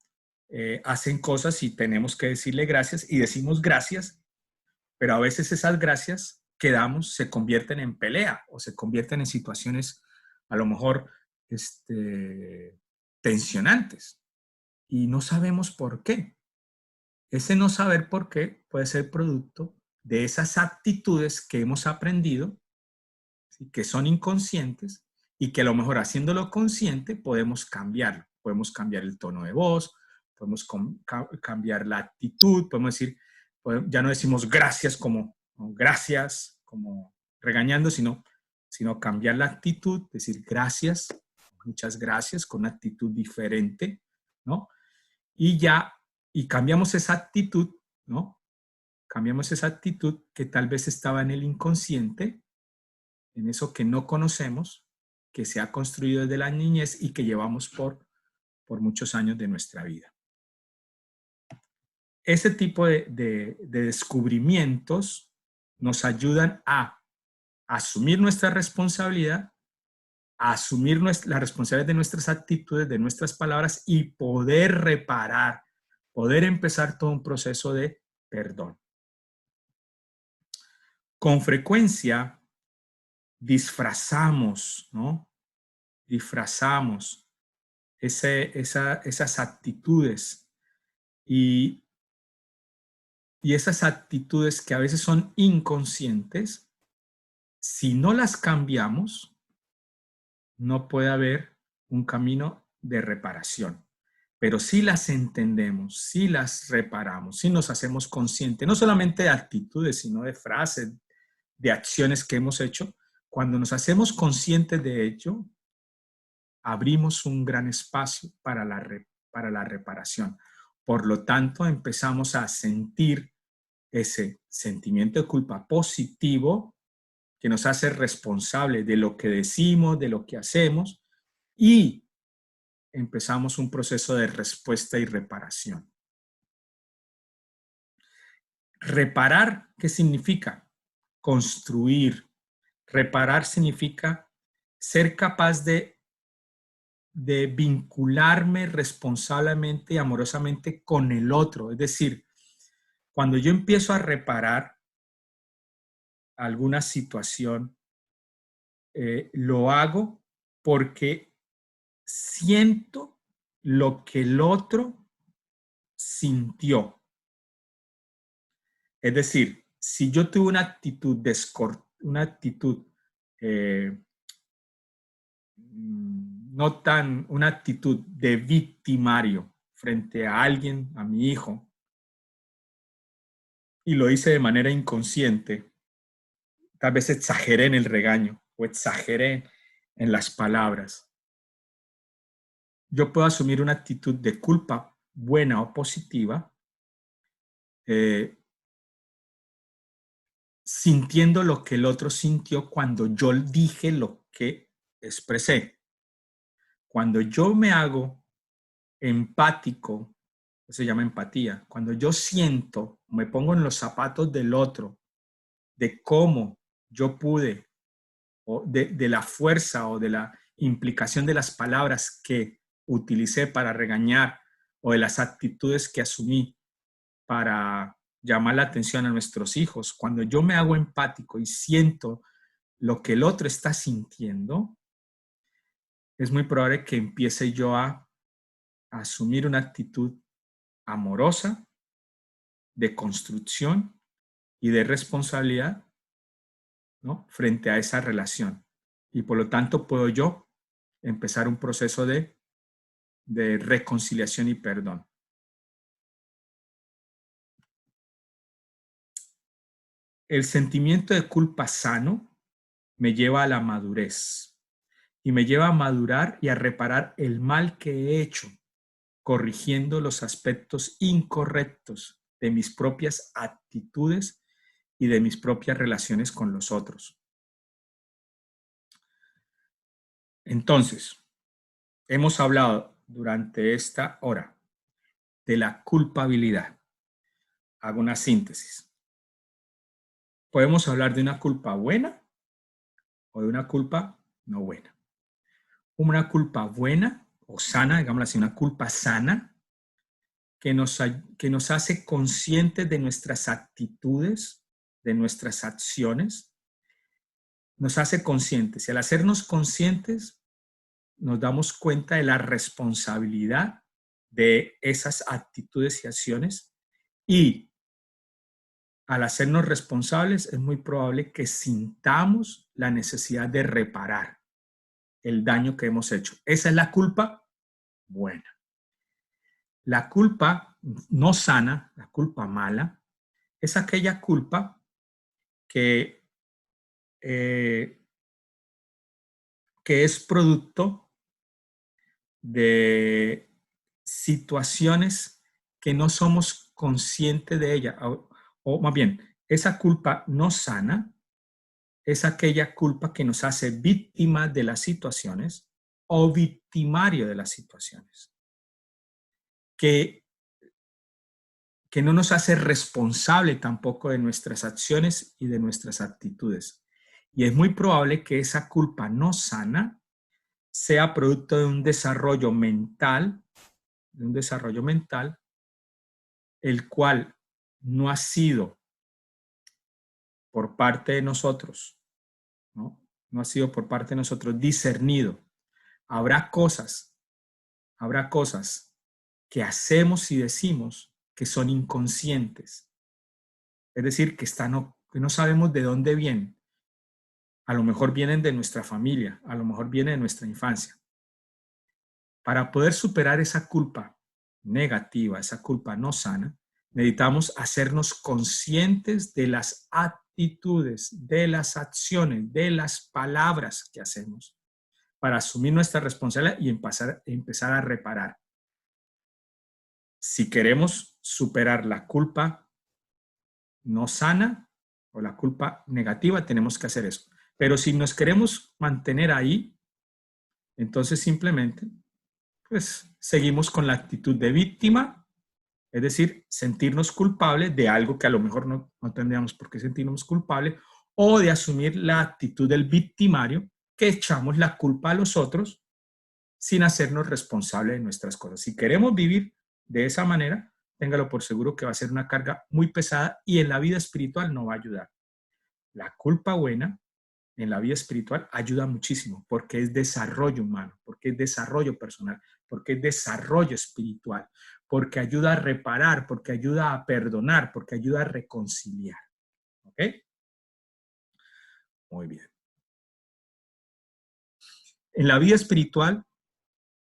A: Hacen cosas y tenemos que decirle gracias y decimos gracias, pero a veces esas gracias que damos se convierten en pelea o se convierten en situaciones a lo mejor tensionantes y no sabemos por qué. Ese no saber por qué puede ser producto de esas actitudes que hemos aprendido, ¿sí? Que son inconscientes y que a lo mejor haciéndolo consciente podemos cambiarlo. Podemos cambiar el tono de voz, podemos cambiar la actitud, podemos decir, ya no decimos gracias como gracias, como regañando, sino cambiar la actitud, decir gracias, muchas gracias, con una actitud diferente, ¿no? Y cambiamos esa actitud, ¿no? Cambiamos esa actitud que tal vez estaba en el inconsciente, en eso que no conocemos, que se ha construido desde la niñez y que llevamos por muchos años de nuestra vida. Ese tipo de descubrimientos nos ayudan a asumir nuestra responsabilidad, a asumir la responsabilidad de nuestras actitudes, de nuestras palabras y poder reparar, poder empezar todo un proceso de perdón. Con frecuencia disfrazamos, ¿no? Disfrazamos esas actitudes y esas actitudes que a veces son inconscientes, si no las cambiamos, no puede haber un camino de reparación. Pero si las entendemos, si las reparamos, si nos hacemos conscientes, no solamente de actitudes, sino de frases, de acciones que hemos hecho, cuando nos hacemos conscientes de ello, abrimos un gran espacio para la reparación. Por lo tanto, empezamos a sentir ese sentimiento de culpa positivo que nos hace responsables de lo que decimos, de lo que hacemos, y empezamos un proceso de respuesta y reparación. Reparar, ¿qué significa? Construir. Reparar significa ser capaz de vincularme responsablemente y amorosamente con el otro. Es decir, cuando yo empiezo a reparar, alguna situación, lo hago porque siento lo que el otro sintió. Es decir, si yo tuve una actitud una actitud de victimario frente a alguien, a mi hijo, y lo hice de manera inconsciente, tal vez exageré en el regaño o exageré en las palabras. Yo puedo asumir una actitud de culpa buena o positiva, sintiendo lo que el otro sintió cuando yo dije lo que expresé. Cuando yo me hago empático, eso se llama empatía, cuando yo siento, me pongo en los zapatos del otro, de cómo yo pude, o de la fuerza o de la implicación de las palabras que utilicé para regañar o de las actitudes que asumí para llamar la atención a nuestros hijos. Cuando yo me hago empático y siento lo que el otro está sintiendo, es muy probable que empiece yo a asumir una actitud amorosa, de construcción y de responsabilidad, ¿no?, frente a esa relación. Y por lo tanto puedo yo empezar un proceso de reconciliación y perdón. El sentimiento de culpa sano me lleva a la madurez y me lleva a madurar y a reparar el mal que he hecho, corrigiendo los aspectos incorrectos de mis propias actitudes y de mis propias relaciones con los otros. Entonces, hemos hablado durante esta hora de la culpabilidad. Hago una síntesis. Podemos hablar de una culpa buena o de una culpa no buena. Una culpa buena o sana, digámoslo así, una culpa sana que nos hace conscientes de nuestras actitudes, de nuestras acciones, nos hace conscientes. Y al hacernos conscientes, nos damos cuenta de la responsabilidad de esas actitudes y acciones, y al hacernos responsables es muy probable que sintamos la necesidad de reparar el daño que hemos hecho. Esa es la culpa buena. La culpa no sana, la culpa mala, es aquella culpa que es producto de situaciones que no somos conscientes de ella, o más bien, esa culpa no sana es aquella culpa que nos hace víctima de las situaciones o victimario de las situaciones, que no nos hace responsable tampoco de nuestras acciones y de nuestras actitudes. Y es muy probable que esa culpa no sana sea producto de un desarrollo mental, el cual no ha sido por parte de nosotros, ¿no? No ha sido por parte de nosotros discernido. Habrá cosas que hacemos y decimos que son inconscientes. Es decir, que no sabemos de dónde vienen. A lo mejor vienen de nuestra familia, a lo mejor vienen de nuestra infancia. Para poder superar esa culpa negativa, esa culpa no sana, necesitamos hacernos conscientes de las actitudes, de las acciones, de las palabras que hacemos para asumir nuestra responsabilidad y empezar a reparar. Si queremos superar la culpa no sana o la culpa negativa, tenemos que hacer eso. Pero si nos queremos mantener ahí, entonces simplemente pues seguimos con la actitud de víctima, es decir, sentirnos culpables de algo que a lo mejor no tendríamos por qué sentirnos culpables, o de asumir la actitud del victimario, que echamos la culpa a los otros sin hacernos responsables de nuestras cosas. Si queremos vivir de esa manera, téngalo por seguro que va a ser una carga muy pesada y en la vida espiritual no va a ayudar. la culpa buena en la vida espiritual ayuda muchísimo porque es desarrollo humano, porque es desarrollo personal, porque es desarrollo espiritual, porque ayuda a reparar, porque ayuda a perdonar, porque ayuda a reconciliar. ¿Ok? Muy bien. En la vida espiritual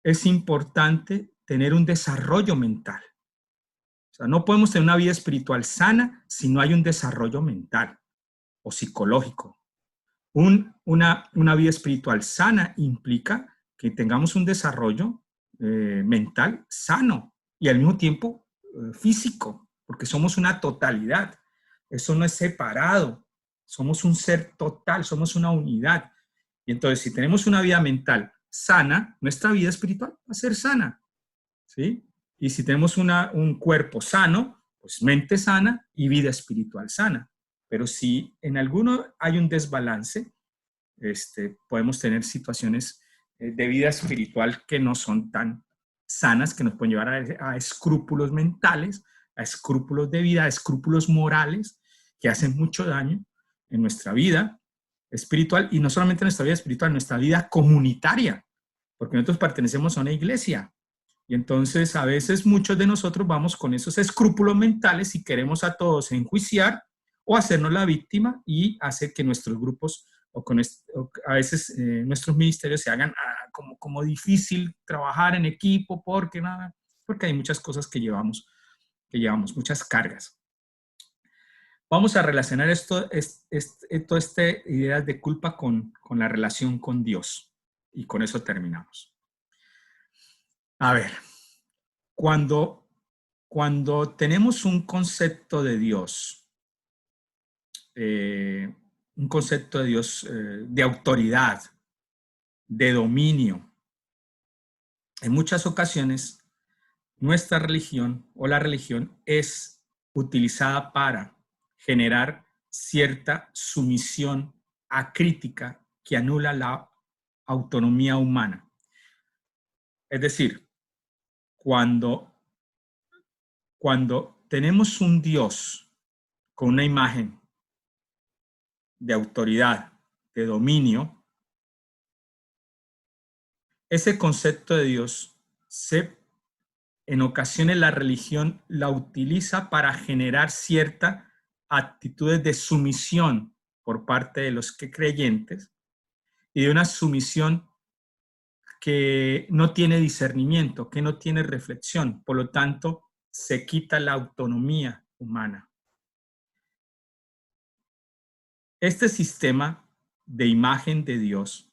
A: es importante tener un desarrollo mental. O sea, no podemos tener una vida espiritual sana si no hay un desarrollo mental o psicológico. Una vida espiritual sana implica que tengamos un desarrollo mental sano y al mismo tiempo físico, porque somos una totalidad. Eso no es separado. Somos un ser total, somos una unidad. Y entonces, si tenemos una vida mental sana, nuestra vida espiritual va a ser sana, ¿sí? Y si tenemos un cuerpo sano, pues mente sana y vida espiritual sana. Pero si en alguno hay un desbalance, podemos tener situaciones de vida espiritual que no son tan sanas, que nos pueden llevar a escrúpulos mentales, a escrúpulos de vida, a escrúpulos morales, que hacen mucho daño en nuestra vida espiritual, y no solamente en nuestra vida espiritual, en nuestra vida comunitaria, porque nosotros pertenecemos a una iglesia. Y entonces a veces muchos de nosotros vamos con esos escrúpulos mentales y queremos a todos enjuiciar o hacernos la víctima y hacer que nuestros grupos o a veces nuestros ministerios se hagan como difícil trabajar en equipo porque hay muchas cosas que llevamos, muchas cargas. Vamos a relacionar toda esta idea de culpa con la relación con Dios. Y con eso terminamos. A ver, cuando tenemos un concepto de Dios, un concepto de Dios de autoridad, de dominio, en muchas ocasiones nuestra religión o la religión es utilizada para generar cierta sumisión acrítica que anula la autonomía humana. Es decir, cuando tenemos un Dios con una imagen de autoridad, de dominio, ese concepto de Dios en ocasiones la religión la utiliza para generar ciertas actitudes de sumisión por parte de los creyentes y de una sumisión que no tiene discernimiento, que no tiene reflexión. Por lo tanto, se quita la autonomía humana. Este sistema de imagen de Dios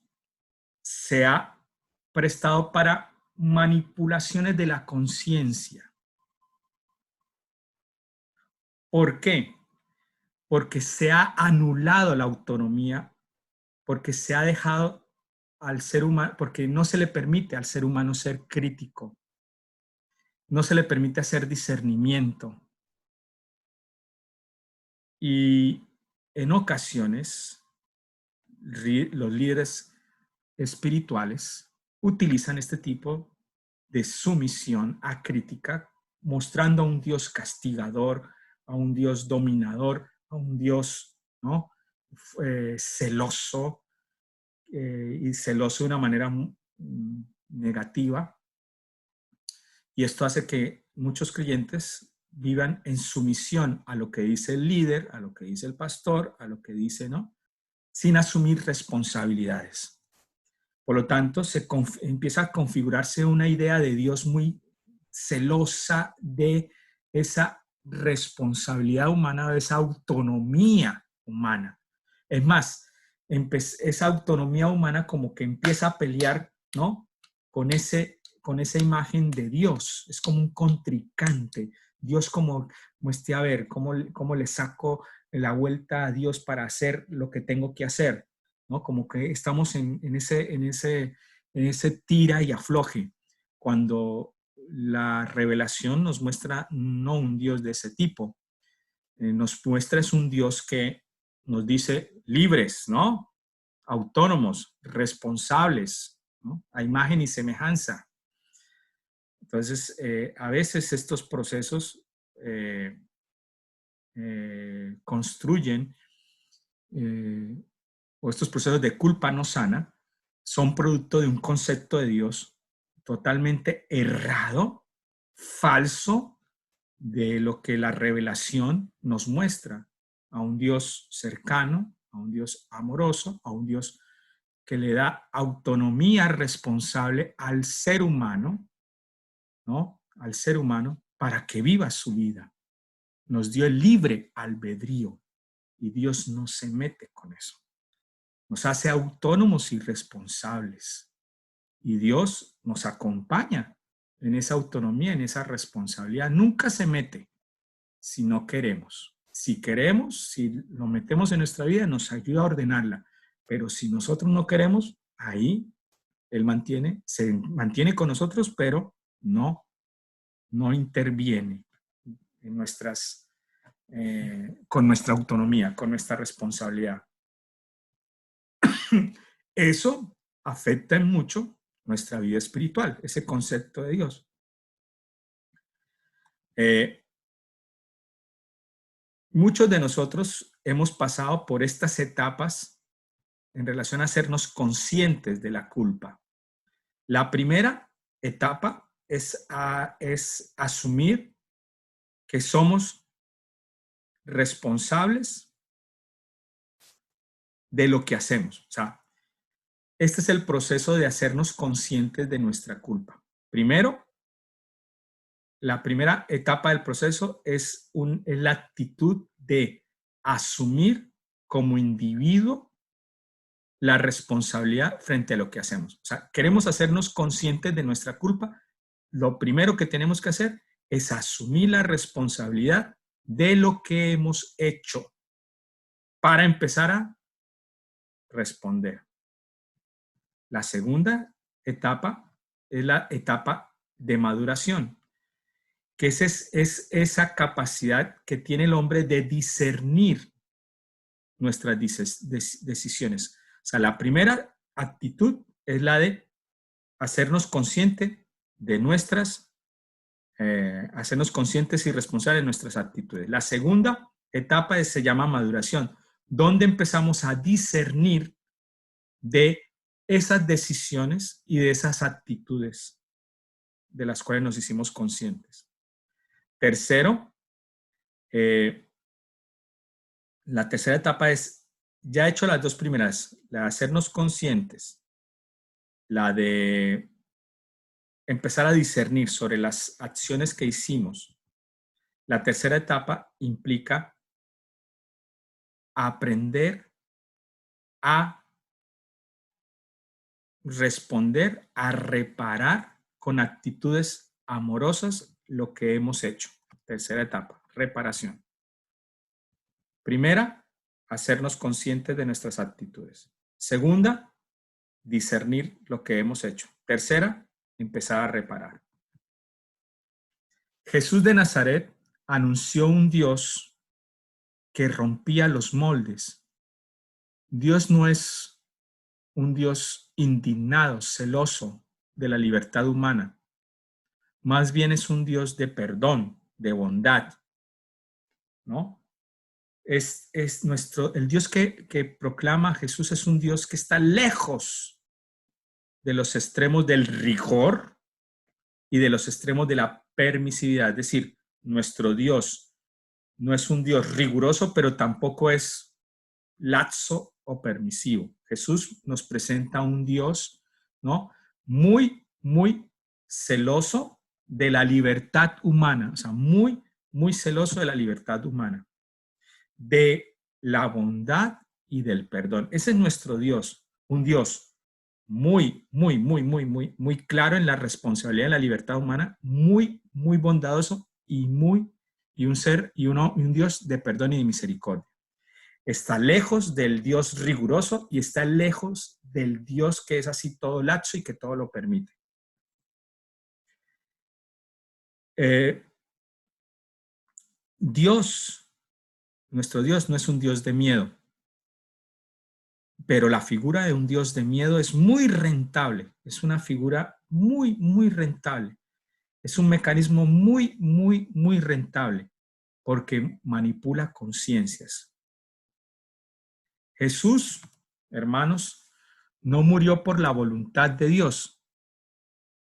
A: se ha prestado para manipulaciones de la conciencia. ¿Por qué? Porque se ha anulado la autonomía, porque se ha dejado al ser humano, porque no se le permite al ser humano ser crítico, no se le permite hacer discernimiento. Y en ocasiones, los líderes espirituales utilizan este tipo de sumisión acrítica, mostrando a un Dios castigador, a un Dios dominador, a un Dios, ¿no?, celoso, y celoso de una manera negativa. Y esto hace que muchos creyentes vivan en sumisión a lo que dice el líder, a lo que dice el pastor, a lo que dice, ¿no?, sin asumir responsabilidades. Por lo tanto, empieza a configurarse una idea de Dios muy celosa de esa responsabilidad humana, de esa autonomía humana. Es más, esa autonomía humana como que empieza a pelear, ¿no?, con esa imagen de Dios. Es como un contrincante. Dios como a ver, ¿cómo le saco la vuelta a Dios para hacer lo que tengo que hacer? ¿No? Como que estamos en ese tira y afloje, cuando la revelación nos muestra no un Dios de ese tipo, nos muestra es un Dios que nos dice libres, ¿no?, autónomos, responsables, ¿no?, a imagen y semejanza. Entonces, a veces estos procesos construyen o estos procesos de culpa no sana son producto de un concepto de Dios totalmente errado, falso, de lo que la revelación nos muestra, a un Dios cercano, a un Dios amoroso, a un Dios que le da autonomía responsable al ser humano, ¿no? Al ser humano para que viva su vida. Nos dio el libre albedrío y Dios no se mete con eso. Nos hace autónomos y responsables. Y Dios nos acompaña en esa autonomía, en esa responsabilidad. Nunca se mete si no queremos. Si queremos, si lo metemos en nuestra vida, nos ayuda a ordenarla. Pero si nosotros no queremos, ahí Él se mantiene con nosotros, pero no interviene en con nuestra autonomía, con nuestra responsabilidad. Eso afecta en mucho nuestra vida espiritual, ese concepto de Dios. Muchos de nosotros hemos pasado por estas etapas en relación a hacernos conscientes de la culpa. La primera etapa es asumir que somos responsables de lo que hacemos. O sea, este es el proceso de hacernos conscientes de nuestra culpa. Primero, la primera etapa del proceso es la actitud de asumir como individuo la responsabilidad frente a lo que hacemos. O sea, queremos hacernos conscientes de nuestra culpa. Lo primero que tenemos que hacer es asumir la responsabilidad de lo que hemos hecho para empezar a responder. La segunda etapa es la etapa de maduración, que es esa capacidad que tiene el hombre de discernir nuestras decisiones. O sea, la primera actitud es la de hacernos conscientes de hacernos conscientes y responsables de nuestras actitudes. La segunda etapa se llama maduración, donde empezamos a discernir de esas decisiones y de esas actitudes de las cuales nos hicimos conscientes. Tercero, la tercera etapa es, ya he hecho las dos primeras, la de hacernos conscientes, la de empezar a discernir sobre las acciones que hicimos. La tercera etapa implica aprender a responder, a reparar con actitudes amorosas lo que hemos hecho. Tercera etapa, reparación. Primera, hacernos conscientes de nuestras actitudes. Segunda, discernir lo que hemos hecho. Tercera, empezar a reparar. Jesús de Nazaret anunció un Dios que rompía los moldes. Dios no es un Dios indignado, celoso de la libertad humana. Más bien es un Dios de perdón, de bondad, ¿no? El Dios que proclama Jesús es un Dios que está lejos de los extremos del rigor y de los extremos de la permisividad. Es decir, nuestro Dios no es un Dios riguroso, pero tampoco es laxo o permisivo. Jesús nos presenta un Dios, ¿no? Muy, muy celoso de la libertad humana, o sea, muy, muy celoso de la libertad humana, de la bondad y del perdón. Ese es nuestro Dios, un Dios muy, muy, muy, muy, muy, muy claro en la responsabilidad de la libertad humana, muy, muy bondadoso y un Dios de perdón y de misericordia. Está lejos del Dios riguroso y está lejos del Dios que es así todo laxo y que todo lo permite. Nuestro Dios no es un Dios de miedo, pero la figura de un Dios de miedo es muy rentable, es una figura muy, muy rentable. Es un mecanismo muy, muy, muy rentable porque manipula conciencias. Jesús, hermanos, no murió por la voluntad de Dios.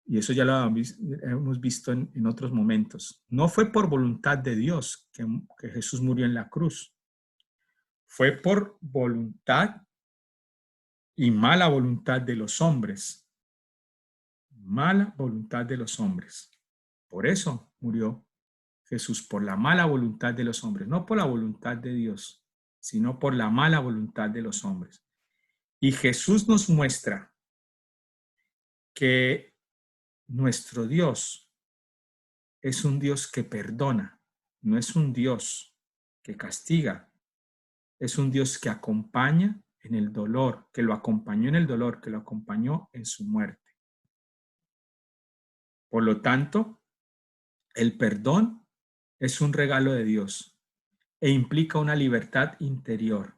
A: Y eso ya lo hemos visto en otros momentos. No fue por voluntad de Dios que Jesús murió en la cruz. Fue por voluntad y mala voluntad de los hombres. Mala voluntad de los hombres. Por eso murió Jesús, por la mala voluntad de los hombres. No por la voluntad de Dios, sino por la mala voluntad de los hombres. Y Jesús nos muestra que nuestro Dios es un Dios que perdona, no es un Dios que castiga, es un Dios que acompaña en el dolor, que lo acompañó en el dolor, que lo acompañó en su muerte. Por lo tanto, el perdón es un regalo de Dios e implica una libertad interior.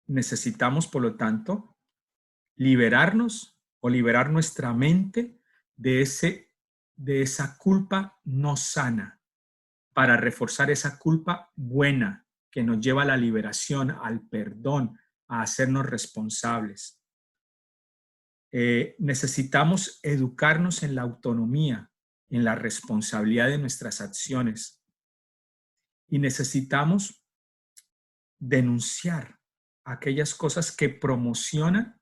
A: Necesitamos, por lo tanto, liberarnos o liberar nuestra mente de esa culpa no sana, para reforzar esa culpa buena que nos lleva a la liberación, al perdón, a hacernos responsables. Necesitamos educarnos en la autonomía, en la responsabilidad de nuestras acciones. Y necesitamos denunciar aquellas cosas que promocionan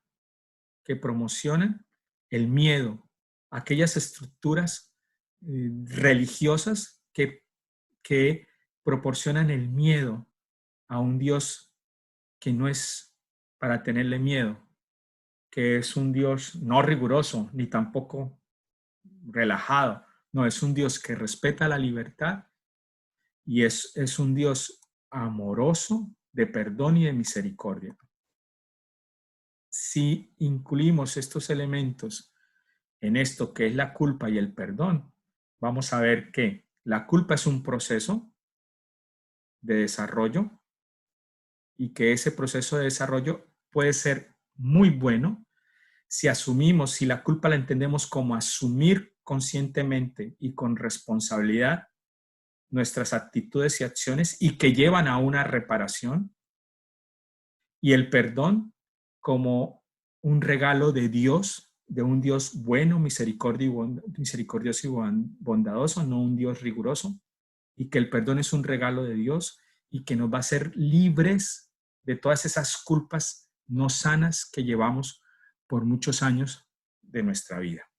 A: el miedo, aquellas estructuras religiosas que proporcionan el miedo a un Dios que no es para tenerle miedo, que es un Dios no riguroso ni tampoco relajado. No, es un Dios que respeta la libertad y es un Dios amoroso, de perdón y de misericordia. Si incluimos estos elementos en esto que es la culpa y el perdón, vamos a ver que la culpa es un proceso de desarrollo y que ese proceso de desarrollo puede ser muy bueno si la culpa la entendemos como asumir conscientemente y con responsabilidad nuestras actitudes y acciones y que llevan a una reparación, y el perdón como un regalo de Dios, de un Dios bueno, misericordioso y bondadoso, no un Dios riguroso, y que el perdón es un regalo de Dios y que nos va a hacer libres de todas esas culpas no sanas que llevamos por muchos años de nuestra vida.